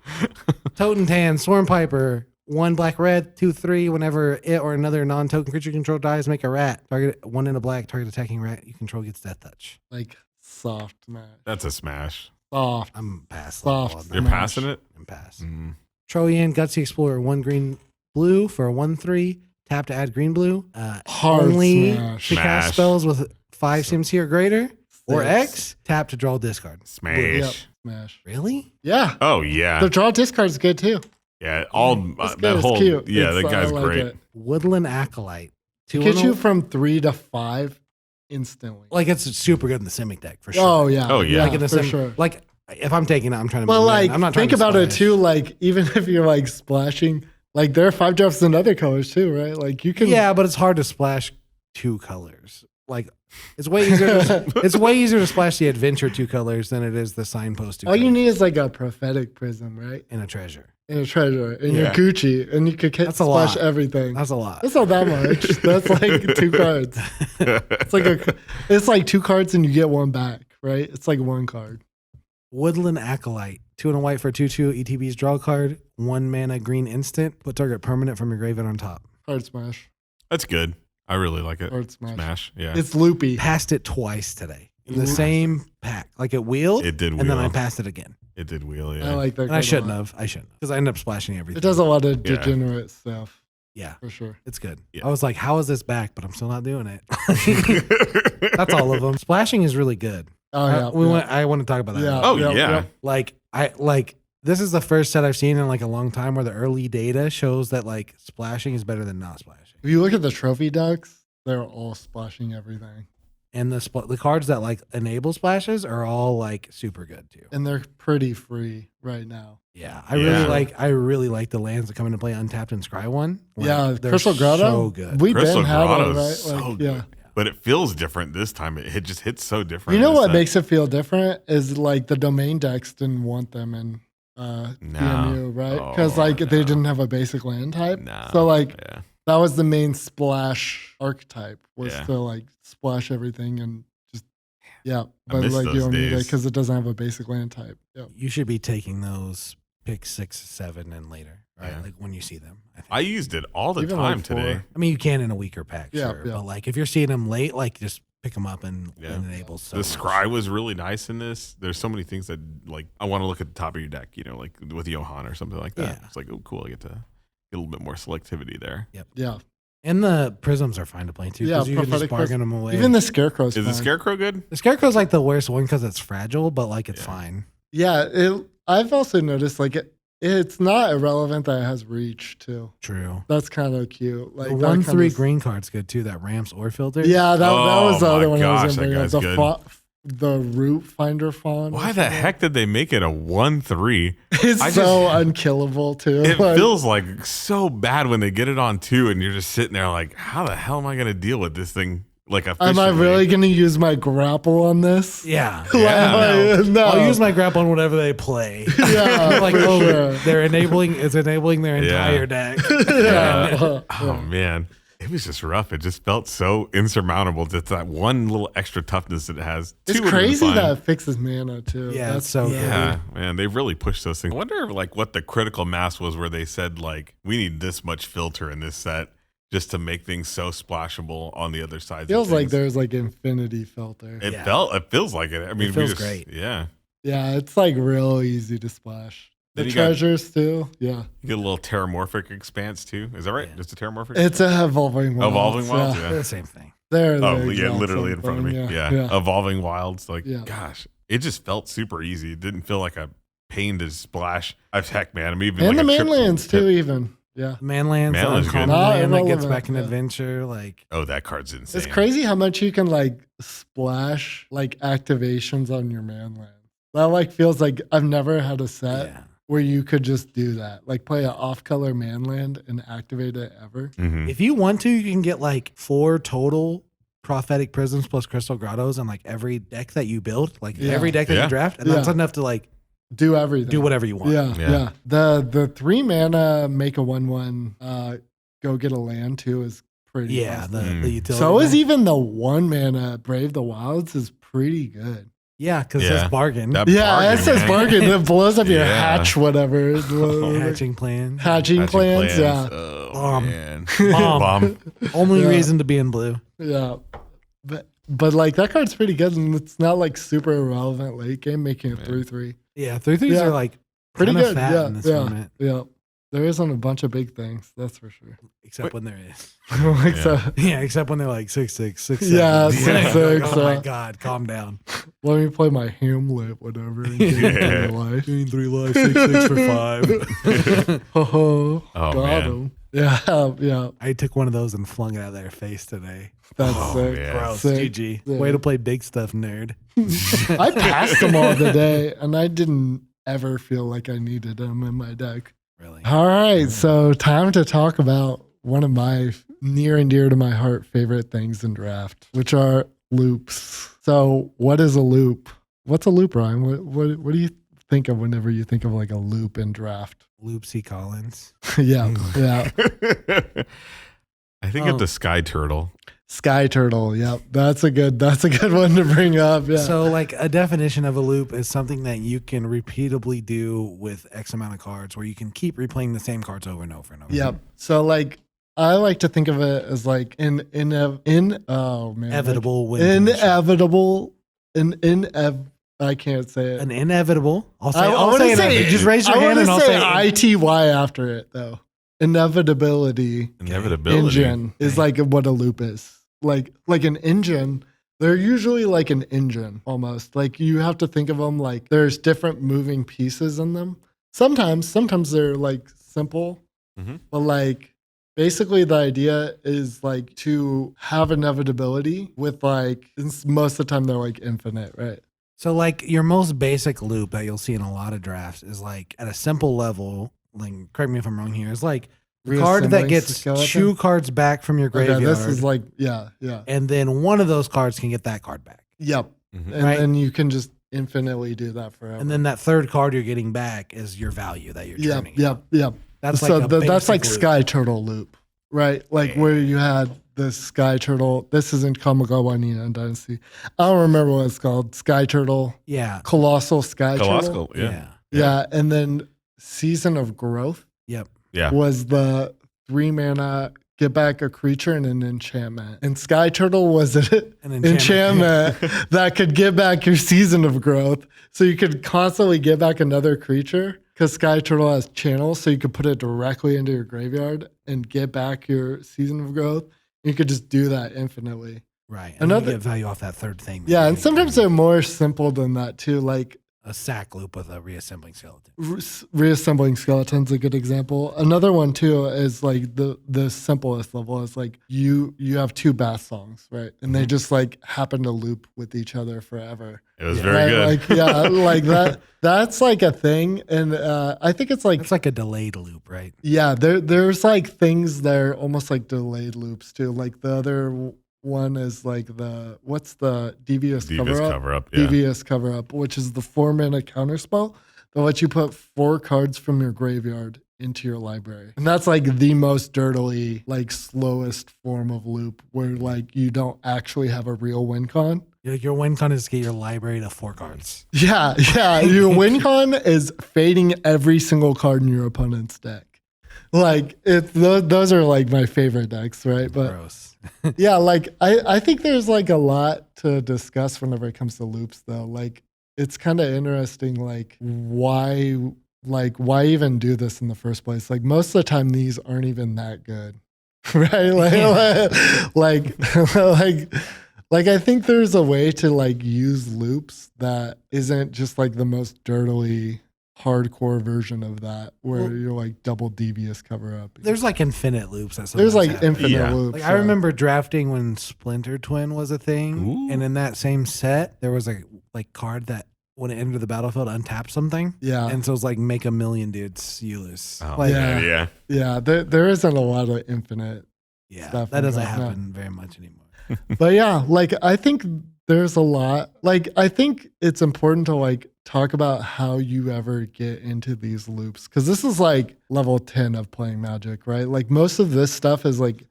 Totentan, Swarm Piper, 1 black red, 2/3. Whenever it or another non-token creature you control dies, make a rat. Target 1 in a black, target attacking rat you control gets death touch. Like soft smash. That's a smash. Soft. I'm passing. Soft. You're Smash. passing it? I'm pass. Mm. Troyan, Gutsy Explorer, 1 green blue for a 1/3. Tap to add green blue. Hard only smash. to cast Smash. spells with 5 CMC or greater or Six. X. Tap to draw discard. Smash. Yep. Smash. Really? Yeah. Oh yeah. The draw discard is good too. Yeah. All It's that good. It's whole cute. yeah, It's- that guy's I like great. it. Woodland Acolyte. It 2 gets in a- you from 3 to 5 instantly. like it's super good in the Simic deck for sure. Oh yeah. Oh, yeah. Like in the for Sim, sure. like if I'm taking it, I'm trying to. But move in. like, I'm not trying think to about it splash. too. Like, even if you're like splashing, like there are 5 drops in other colors too, right? Like you can. Yeah, but it's hard to splash 2 colors. Like it's way easier. It's way easier to splash the adventure 2 colors than it is the signpost 2 All you colors need is like a prophetic prism, right? in a treasure. And a treasure, and Yeah. your Gucci, and you could That's a splash lot. everything. That's a lot. That's not that much. That's like 2 cards. It's like 2 cards, and you get 1 back right? It's like one card. Woodland Acolyte. 2 and a white for 2/2 ETB's draw card. 1 mana green instant. Put target permanent from your graveyard on top. Card smash. That's good. I really like it. Card smash. Smash. Yeah. It's loopy. Passed it twice today. In the same pack. Like it wheeled. It did wheel. And then I passed it again. It did wheel, yeah. I like that. And I shouldn't have. Because I ended up splashing everything. It does a lot of degenerate stuff. Yeah. For sure. It's good. Yeah. I was like, how is this back? But I'm still not doing it. That's all of them. Splashing is really good. Oh, yeah. I want to talk about that. Yeah. Oh, yeah. yeah. Like this is the first set I've seen in like a long time where the early data shows that like splashing is better than not splashing. If you look at the trophy decks, they're all splashing everything. And the cards that like enable splashes are all like super good too. And they're pretty free right now. Yeah, I really like the lands that come into play untapped and Scry one. Like, yeah, they're Crystal Grotto. so good. We've Crystal been had Grotto's it, right? so Like, good. yeah. But it feels different this time. It just hits so different. You know this what set. makes it feel different is like the domain decks didn't want them in DMU, right? Because they didn't have a basic land type. No. So like Yeah. that was the main splash archetype was Yeah. to like splash everything and just I But miss like you those don't need it days. because it doesn't have a basic land type. Yeah. You should be taking those pick 6, 7, and later, right? Yeah. Like when you see them. I think. I used it all the Even time like today. 4. I mean, you can in a weaker pack, Yeah, sure. yeah. But like if you're seeing them late, like just pick them up and Yeah. enable. So The much. scry was really nice in this. There's so many things that like I want to look at the top of your deck, like with Johan or something like that. Yeah. It's like, oh, cool. I get to get a little bit more selectivity there. Yeah. And the prisms are fine to play too. Yeah, Because you can just prophetic bargain them away. Even the scarecrow's Is the fine. scarecrow good? The Scarecrow's like the worst one because it's fragile, but like it's Yeah. fine. Yeah, I've also noticed like it's not irrelevant that it has reach too. True. That's kind of cute. Like The that 1/3 kinda- green card's good too. That ramps or filter. Yeah, that was the Oh other my one I gosh, was that going to guy's bring up. good. The root finder fawn. Why the heck did they make it a 1/3? It's I so unkillable too. It Like, feels like so bad when they get it on 2 and you're just sitting there like, how the hell am I going to deal with this thing? Like, am I efficiently? really going to use my grapple on this? Yeah. Yeah. Like, no. I'll use my grab on whatever they play. Yeah, like, for oh, sure. they're enabling their entire deck. Yeah. Oh man, it was just rough. It just felt so insurmountable. Just that one little extra toughness that it has. It's 2 would've been crazy fine. that it fixes mana too. Yeah, it's so Yeah, man, they really pushed those things. I wonder like what the critical mass was where they said like we need this much filter in this set just to make things so splashable on the other side. Feels like there's like infinity filter. It Yeah. feels like it. I mean, feels great. Yeah, Yeah, it's like real easy to splash. Then The you got- treasures too. Yeah. you get a little terramorphic expanse too. Is that right? Yeah. Just a terramorphic. It's a evolving wilds. Evolving wilds. They're Yeah. the same thing. They're Oh the yeah, exact literally same in front of me. thing. Yeah. Evolving wilds. Like, Yeah. gosh, it just felt super easy. It didn't feel like a pain to splash. Heck, man, I'm even And like the a trip- manlands too, even. Yeah. Manland's the Manland's good. uncommon Not land that gets irrelevant, back in yeah. adventure. Like, Oh, that card's insane. It's crazy how much you can like splash like activations on your manland. That like feels like I've never had a set yeah. where you could just do that. Like play an off-color manland and activate it ever. Mhm. If you want to, you can get like 4 total prophetic prisms plus crystal grottos on like every deck that you build, like Yeah. every deck that Yeah. you draft, and that's Yeah. enough to like Do everything. do whatever you want. Yeah, Yeah. yeah. The 3 mana make a 1/1 go get a land too is pretty Yeah, awesome. the utility. So is deck. even the 1 mana Brave the Wilds is pretty good. Yeah, because Yeah. it's bargain. That Yeah, bargain, it says man. bargain. It blows up your Yeah. hatch, whatever. Hatching plan. Hatching Hatching plans, yeah. Oh, Bomb. man. Bomb. Bomb. Only Yeah. reason to be in blue. Yeah. But like that card's pretty good and it's not like super irrelevant late game, making it 3/3. Yeah, 3/3s Yeah. are like Pretty kinda good. fat Yeah. in this Yeah. format, Yeah. There isn't a bunch of big things, that's for sure. except when there is. Like, Yeah. so, Yeah, except when they're like 6/6, 6/7. Yeah, Like, 6/6, oh my yeah. god, calm down. let me play my Hamlet, whatever. And get Yeah. into life. Doing 3 lives, 6/6 for 5. Oh, Oh, got man. him. Yeah, yeah. I took one of those and flung it out of their face today. That's Oh, sick. man. Gross. Sick. GG. Sick. Way to play big stuff, nerd. I passed them all the day, and I didn't ever feel like I needed them in my deck. Really. All right, so time to talk about one of my near and dear to my heart favorite things in draft, which are loops. So, what is a loop? What's a loop, Ryan? What do you think of whenever you think of like a loop in draft? Loopsy Collins. Yeah, yeah. I think of the sky turtle. Sky turtle. Yep. That's a good one to bring up. Yeah. So like a definition of a loop is something that you can repeatably do with X amount of cards where you can keep replaying the same cards over and over and over. Yep. So like I like to think of it as like inevitable win. I can't say it. An inevitable. I'll say I it. Just raise your hand and I'll say ITY after it though. Inevitability engine is like what a loop is. Like an engine, they're usually like an engine almost. Like you have to think of them like there's different moving pieces in them. Sometimes they're like simple, but like basically the idea is like to have inevitability with like most of the time they're like infinite, right? So like your most basic loop that you'll see in a lot of drafts is like at a simple level, like correct me if I'm wrong here, is like the card that gets 2 cards back from your graveyard. Okay, this is like, yeah. And then one of those cards can get that card back. Yep. And then you can just infinitely do that forever. And then that third card you're getting back is your value that you're turning. Yep. That's like that's like Sky Turtle loop, right? Like where you had the Sky Turtle. This isn't Kamigawa Nina Dynasty. I don't remember what it's called. Sky Turtle. Yeah. Colossal Sky Turtle. Yeah. And then Season of Growth. Yep. Yeah. Was the 3 mana get back a creature and an enchantment. And Sky Turtle was an enchantment that could get back your Season of Growth. So you could constantly get back another creature because Sky Turtle has channels. So you could put it directly into your graveyard and get back your Season of Growth. You could just do that infinitely. Right. And you get value off that third thing. Yeah. And sometimes they're more simple than that too. Like a sack loop with a reassembling skeleton. Reassembling skeleton's a good example. Another one too is like the simplest level is like you have 2 bath songs, right? And they just like happen to loop with each other forever. It was very good. Like like that. That's like a thing, and I think it's like a delayed loop, right? Yeah, there's like things that are almost like delayed loops too. Like the other one is like what's the Devious Cover Up? Yeah. Devious Cover Up, which is the 4 mana counterspell that lets you put 4 cards from your graveyard into your library. And that's like the most dirtily, like slowest form of loop where like you don't actually have a real win con. Your win con is to get your library to 4 cards. Yeah. Your win con is fading every single card in your opponent's deck. Like those are like my favorite decks, right? But gross. Yeah, like I think there's like a lot to discuss whenever it comes to loops though. Like it's kind of interesting like why even do this in the first place? Like most of the time these aren't even that good. Right? Like I think there's a way to like use loops that isn't just like the most dirtily hardcore version of that where you're like double Devious Cover Up. There's like infinite loops. There's like infinite loops. Like I remember drafting when Splinter Twin was a thing. And in that same set, there was a like card that when it entered the battlefield, untap something. Yeah. And so it's like make a million dudes useless. Oh, like, yeah. There isn't a lot of infinite stuff. That doesn't happen very much anymore. But yeah, like I think there's a lot. Like I think it's important to like talk about how you ever get into these loops because this is like level 10 of playing Magic, right? Like most of this stuff is like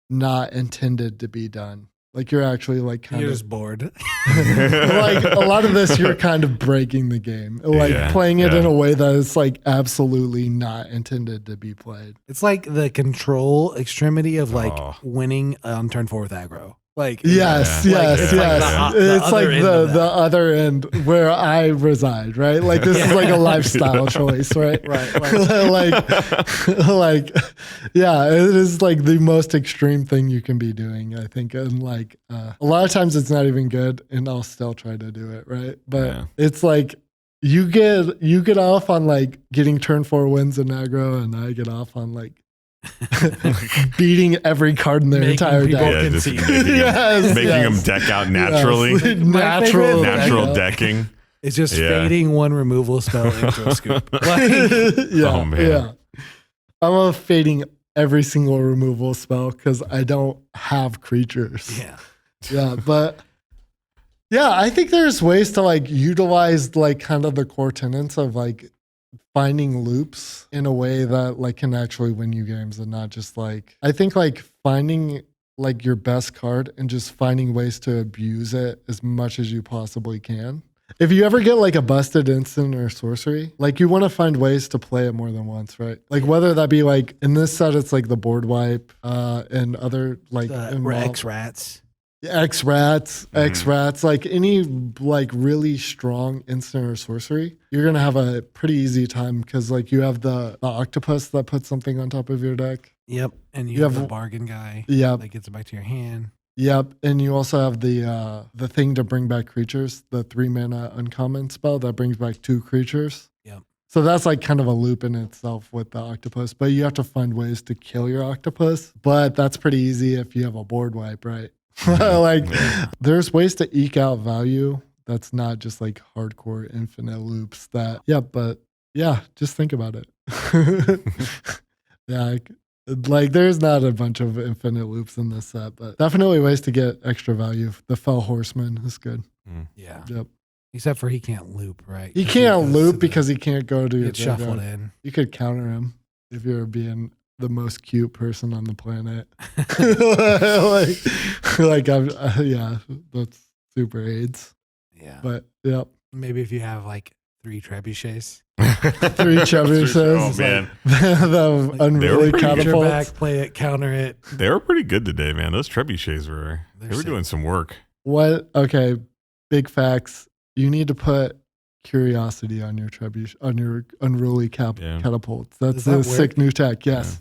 not intended to be done. Like you're actually like you're just bored. Like a lot of this, you're kind of breaking the game, like playing it in a way that is like absolutely not intended to be played. It's like the control extremity of like winning on turn 4 with aggro. Like yes. It's like the other end where I reside, right? Like this is like a lifestyle choice, right? Right. like, yeah, it is like the most extreme thing you can be doing, I think. And like a lot of times it's not even good, and I'll still try to do it, right? But it's like you get off on like getting turn 4 wins in aggro, and I get off on like beating every card in their entire deck. Making them deck out naturally. Yes. Natural decking. It's just fading one removal spell into a scoop. Oh man. Yeah. I'm fading every single removal spell because I don't have creatures. Yeah, but yeah, I think there's ways to like utilize like kind of the core tenets of like finding loops in a way that like can actually win you games and not just like, I think like finding like your best card and just finding ways to abuse it as much as you possibly can. If you ever get like a busted instant or sorcery, like you want to find ways to play it more than once, right? Like whether that be like in this set, it's like the board wipe and other like X-Rats. X-Rats, like any like really strong instant or sorcery, you're going to have a pretty easy time because like you have the octopus that puts something on top of your deck. Yep. And you have the bargain guy that gets it back to your hand. Yep. And you also have the thing to bring back creatures, the 3-mana uncommon spell that brings back 2 creatures. Yep. So that's like kind of a loop in itself with the octopus, but you have to find ways to kill your octopus. But that's pretty easy if you have a board wipe, right? Like there's ways to eke out value that's not just like hardcore infinite loops that just think about it. Like there's not a bunch of infinite loops in this set, but definitely ways to get extra value. The Fell Horseman is good. Yeah. Yep. Except for he can't loop, right? He can't loop because he can't go to your get shuffled in. You could counter him if you're being the most cute person on the planet. That's super AIDS. Yeah. But yep. Maybe if you have like 3 trebuchets. 3 trebuchets. Oh man. The unruly catapults. Back, play it, counter it. They were pretty good today, man. Those trebuchets were doing some work. What? Okay. Big facts. You need to put curiosity on your trebuchet, on your unruly catapults. That's a sick new tech. Yes.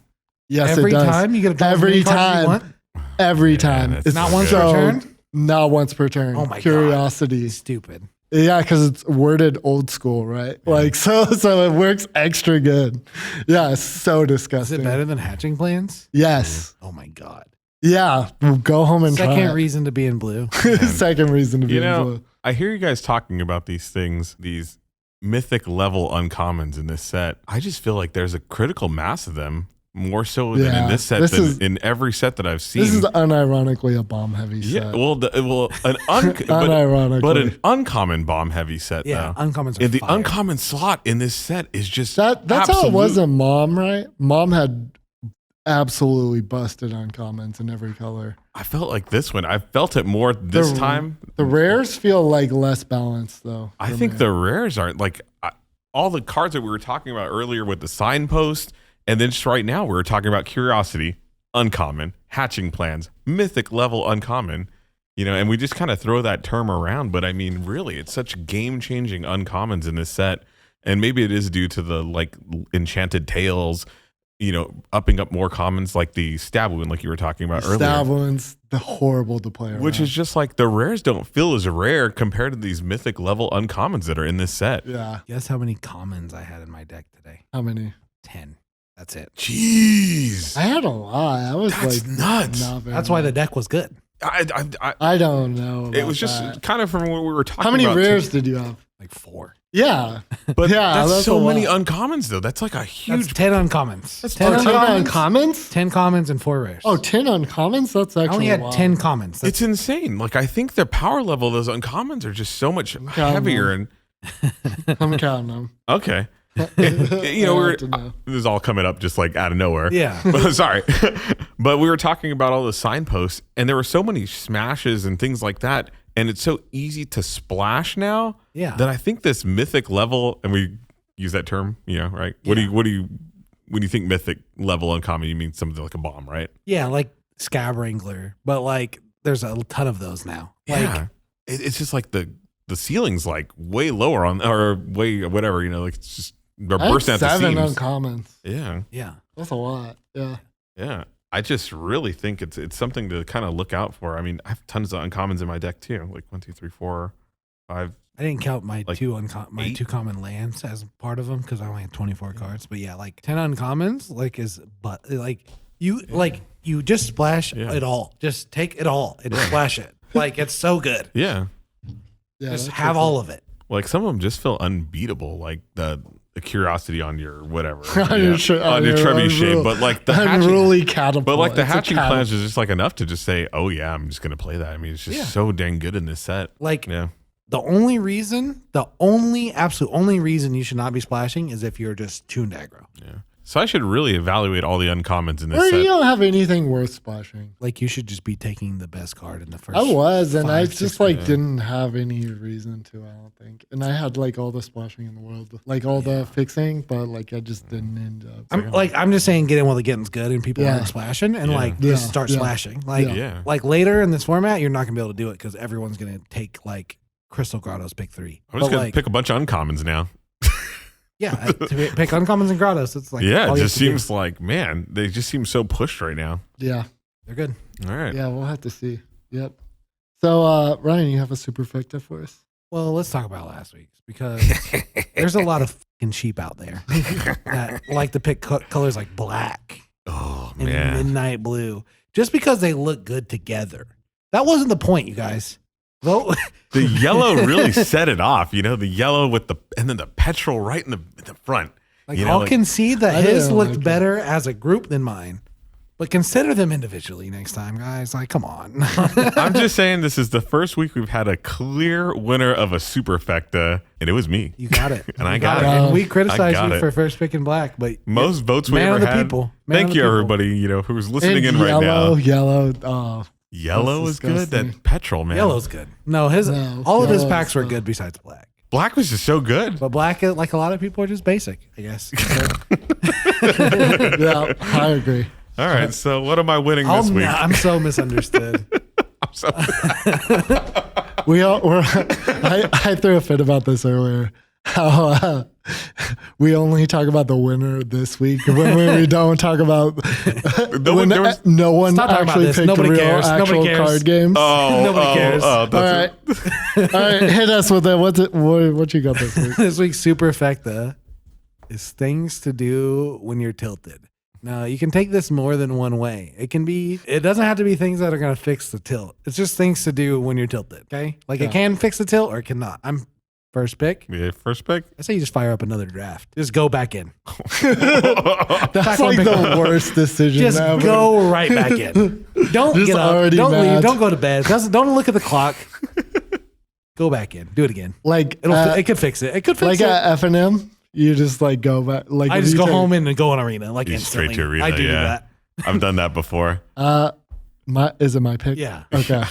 Yes, every it does. Time you get a every time. Every time. It's not once per turn? Not once per turn. Oh my curiosity. God. Stupid. Yeah, because it's worded old school, right? Yeah. Like so it works extra good. Yeah, it's so disgusting. Is it better than hatching plans? Yes. Oh my God. Yeah, go home and try it. Second reason to be in blue. Second reason to be in blue. I hear you guys talking about these things, these mythic level uncommons in this set. I just feel like there's a critical mass of them. More so than in this set than in every set that I've seen. This is unironically a bomb heavy set. Yeah, but an uncommon bomb heavy set. Yeah, though. uncommons are and the fire. uncommon slot in this set is just that's how it was in Mom, right? Mom had absolutely busted uncommons in every color. I felt like this one. I felt it more this time. The rares feel like less balanced though. I think the rares aren't like all the cards that we were talking about earlier with the signpost. And then just right now, we're talking about curiosity, uncommon, hatching plans, mythic level uncommon, and we just kind of throw that term around. But I mean, really, it's such game-changing uncommons in this set. And maybe it is due to the like enchanted tales, upping up more commons like the stab wound, like you were talking about earlier. Stab wounds, the horrible to play around. Which is just like the rares don't feel as rare compared to these mythic level uncommons that are in this set. Yeah. Guess how many commons I had in my deck today? How many? 10. That's it. Jeez. I had a lot. I was That's like nuts. That's why the deck was good. I don't know. It was just kind of from what we were talking about. How many rares did you have? Like 4. Yeah. But that's so many lot. uncommons, though. That's like a huge... That's 10 uncommons. That's 10 uncommons? 10 commons and 4 rares. Oh, 10 uncommons? That's actually I only had 10 commons. It's insane. Like, I think the power level of those uncommons are just so much heavier. And I'm counting them. Okay. This is all coming up just like out of nowhere. Yeah. Sorry. But we were talking about all the signposts, and there were so many smashes and things like that. And it's so easy to splash now. Yeah. That I think this mythic level, and we use that term, right? When you think mythic level uncommon, you mean something like a bomb, right? Yeah, like Scab Wrangler. But like there's a ton of those now. Yeah. It's just like the ceiling's like way lower or way whatever, like it's just they're bursting at the seams. 7 uncommons. Yeah. Yeah. That's a lot. Yeah. Yeah. I just really think it's something to kind of look out for. I mean, I have tons of uncommons in my deck too. Like 1, 2, 3, 4, 5. I didn't count my like 2 common lands as part of them because I only had 24 cards. But yeah, like 10 uncommons, you just splash it all. Just take it all and splash it. Like it's so good. Yeah. Just have all of it. Like some of them just feel unbeatable. Like the curiosity on your whatever on your trebuchet, but like the unruly catapult. But like the hatching plans is just like enough to just say, oh yeah, I'm just gonna play that. I mean, it's just so dang good in this set. Like the The absolute only reason you should not be splashing is if you're just tuned aggro. Yeah. So I should really evaluate all the uncommons in this Or set. you don't have anything worth splashing. Like you should just be taking the best card in the first. I was, and I 5, 6 just like didn't have any reason to, I don't think. And I had like all the splashing in the world, like all the fixing, but like I just didn't end up. I'm just saying get in while the getting's good and people Yeah. aren't splashing and Yeah. just start splashing. Like Yeah. like later in this format, you're not gonna be able to do it because everyone's gonna take like Crystal Grotto's pick 3. I'm just But, going to pick a bunch of uncommons now. to pick uncommons and Grottos. It's like Yeah, all it you just have to do. seems like, man, they just seem so pushed right now. Yeah. They're good. All right. Yeah, we'll have to see. Yep. So, Ryan, you have a superfecta for us? Well, let's talk about last week's because there's a lot of fucking sheep out there that like to pick colors like black Oh, and man. midnight blue just because they look good together. That wasn't the point, you guys. Vote. The yellow really set it off, the yellow and then the petrol right in the front. Like, You know, I'll like- concede that I his didn't looked like it. better as a group than mine. But consider them individually next time, guys. Like, come on. I'm just saying this is the first week we've had a clear winner of a superfecta, and it was me. You got it. And I You got it. And we I criticized got you it. for first picking black, but Most votes we Man ever of the had. people. Man Thank of you, the people. everybody, who's listening And in right now. Yellow. Oh, Yellow That's is good. disgusting. That petrol, man. yellow's good. No, No, all of his yellow packs is were not. good besides black. Black was just so good. But black, like a lot of people, are just basic, I guess. yeah, I agree. All right, so what am I winning this week? I'm so misunderstood. I'm so- I threw a fit about this earlier. How we only talk about the winner this week when we don't talk about when there was- no one Stop talking about actually this. picked Nobody real cares. Nobody actual cares. card games. Nobody cares. All right, all right, hit us with it. What you got this week? This week's superfecta is things to do when you're tilted. Now, you can take this more than one way. It doesn't have to be things that are going to fix the tilt. It's just things to do when you're tilted, okay? Like it can fix the tilt or it cannot. I'm first pick. Yeah, first pick. I say you just fire up another draft. Just go back in. That's like the worst decision Just ever. go right back in. Don't Just get up. already Don't mad. leave. Don't go to bed. Don't look at the clock. Go back in. Do it again. Like It could fix it. It could fix like it. at F&M, you just like go back. Like I if just you go take- home and go on arena like You straight instantly. to arena, I do yeah. that. I've done that before. Is it my pick? Yeah. Okay.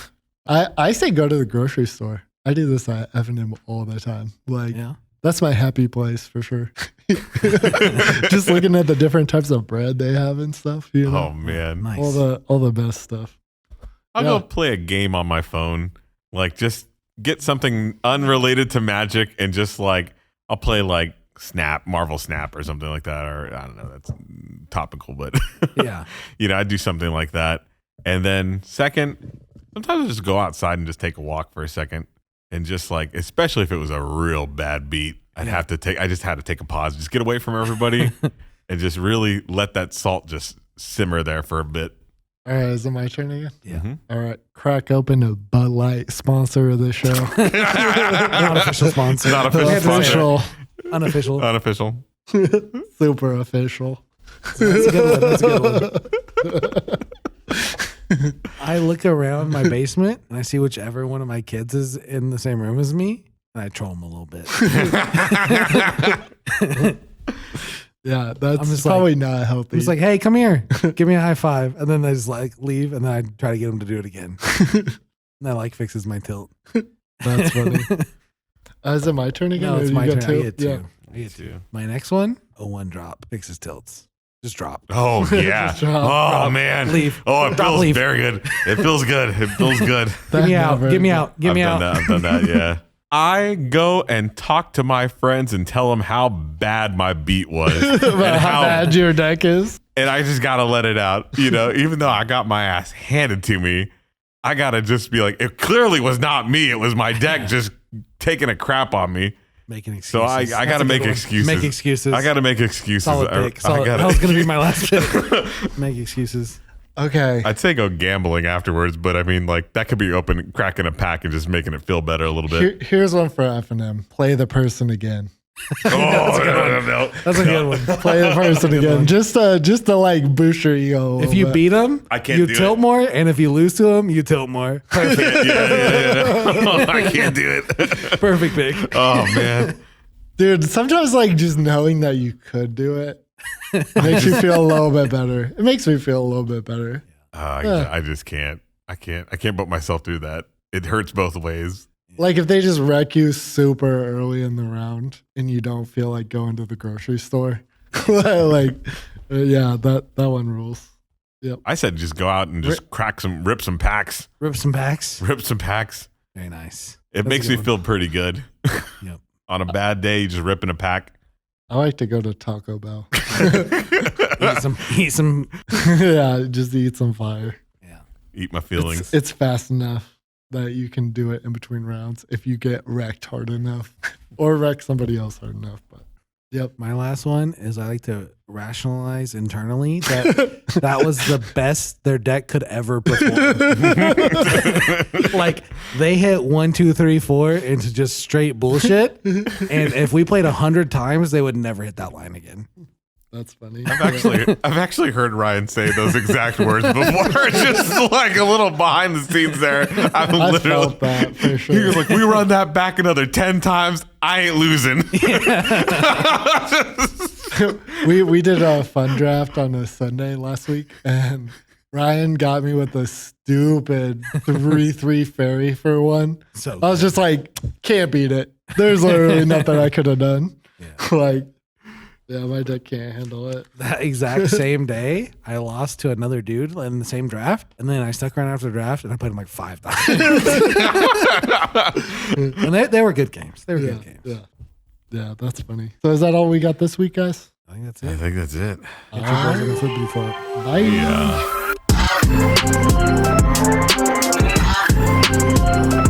I say go to the grocery store. I do this at F&M all the time. Like Yeah. that's my happy place for sure. Just looking at the different types of bread they have and stuff. You know, Oh man, Nice. all the best stuff. I'll Yeah. go play a game on my phone. Like just get something unrelated to Magic and just like I'll play like Marvel Snap or something like that. Or I don't know, that's topical, but Yeah. I do something like that. And then second, sometimes I just go outside and just take a walk for a second and just like, especially if it was a real bad beat, I just had to take a pause, just get away from everybody and just really let that salt just simmer there for a bit. All right, is it my turn again? Yeah. Mhm. All right, crack open a Bud Light, sponsor of the show. Not official sponsor. Not official sponsor. Unofficial. Unofficial. Super official. That's a good one. That's a good one. I look around my basement and I see whichever one of my kids is in the same room as me, and I troll them a little bit. Yeah, that's I'm just probably not healthy. I'm just like, hey, come here, give me a high five, and then they just like leave, and then I try to get them to do it again. And that like fixes my tilt. That's funny. Is it my turn again? No, it's or my you turn. got I two? get two. Yeah. I get two. Two. My next one, a 1 drop fixes tilts. Just drop. Oh yeah. Just drop. Oh man. Leave. Oh, it Drop, feels leave. very good. It feels good. It feels good. Get me out. never- Get me out. Get me out. I've done that. Yeah. I go and talk to my friends and tell them how bad my beat was and About how bad your deck is. and I just gotta let it out. Even though I got my ass handed to me, I gotta just be like, it clearly was not me. It was my deck just taking a crap on me. Making excuses. So I That's gotta a good make one. excuses. Make excuses. I gotta make excuses. Solid pick. Solid. That was gonna be my last pick. Make excuses. Okay. I'd say go gambling afterwards, but I mean, like that could be cracking a pack and just making it feel better a little bit. Here's one for F&M. Play the person again. No. That's a good one. Play the person again, just to like boost your ego. If you beat him, I can't you do tilt it. more, and if you lose to him, you tilt more. Perfect. Yeah. I can't do it. Perfect pick. Oh man. dude, sometimes like just knowing that you could do it makes you feel a little bit better. It makes me feel a little bit better. I just can't. I can't put myself through that. It hurts both ways. Like if they just wreck you super early in the round and you don't feel like going to the grocery store, yeah, that one rules. Yep. I said just go out and just rip some packs. Rip some packs. Rip some packs. Very nice. It makes me feel pretty good. Yep. On a bad day, you just ripping a pack. I like to go to Taco Bell. Eat some. Yeah, just eat some fire. Yeah. Eat my feelings. It's fast enough that you can do it in between rounds if you get wrecked hard enough or wreck somebody else hard enough. But yep. My last one is I like to rationalize internally that was the best their deck could ever perform. Like they hit 1, 2, 3, 4 into just straight bullshit. And if we played 100 times, they would never hit that line again. That's funny. I've actually heard Ryan say those exact words before. Just like a little behind the scenes there. I felt that for sure. He was like, "We run that back another 10 times. I ain't losing." we did a fun draft on a Sunday last week, and Ryan got me with a stupid 3/3 fairy for one. So I was just like, can't beat it. There's literally nothing I could have done. Yeah. Like, yeah, my deck can't handle it. that exact same day, I lost to another dude in the same draft, and then I stuck around after the draft, and I played him like 5 times. And they were good games. They were good games. Yeah, that's funny. So is that all we got this week, guys? I think that's I it. think that's it. Get your balls in the foot before. Bye. Yeah.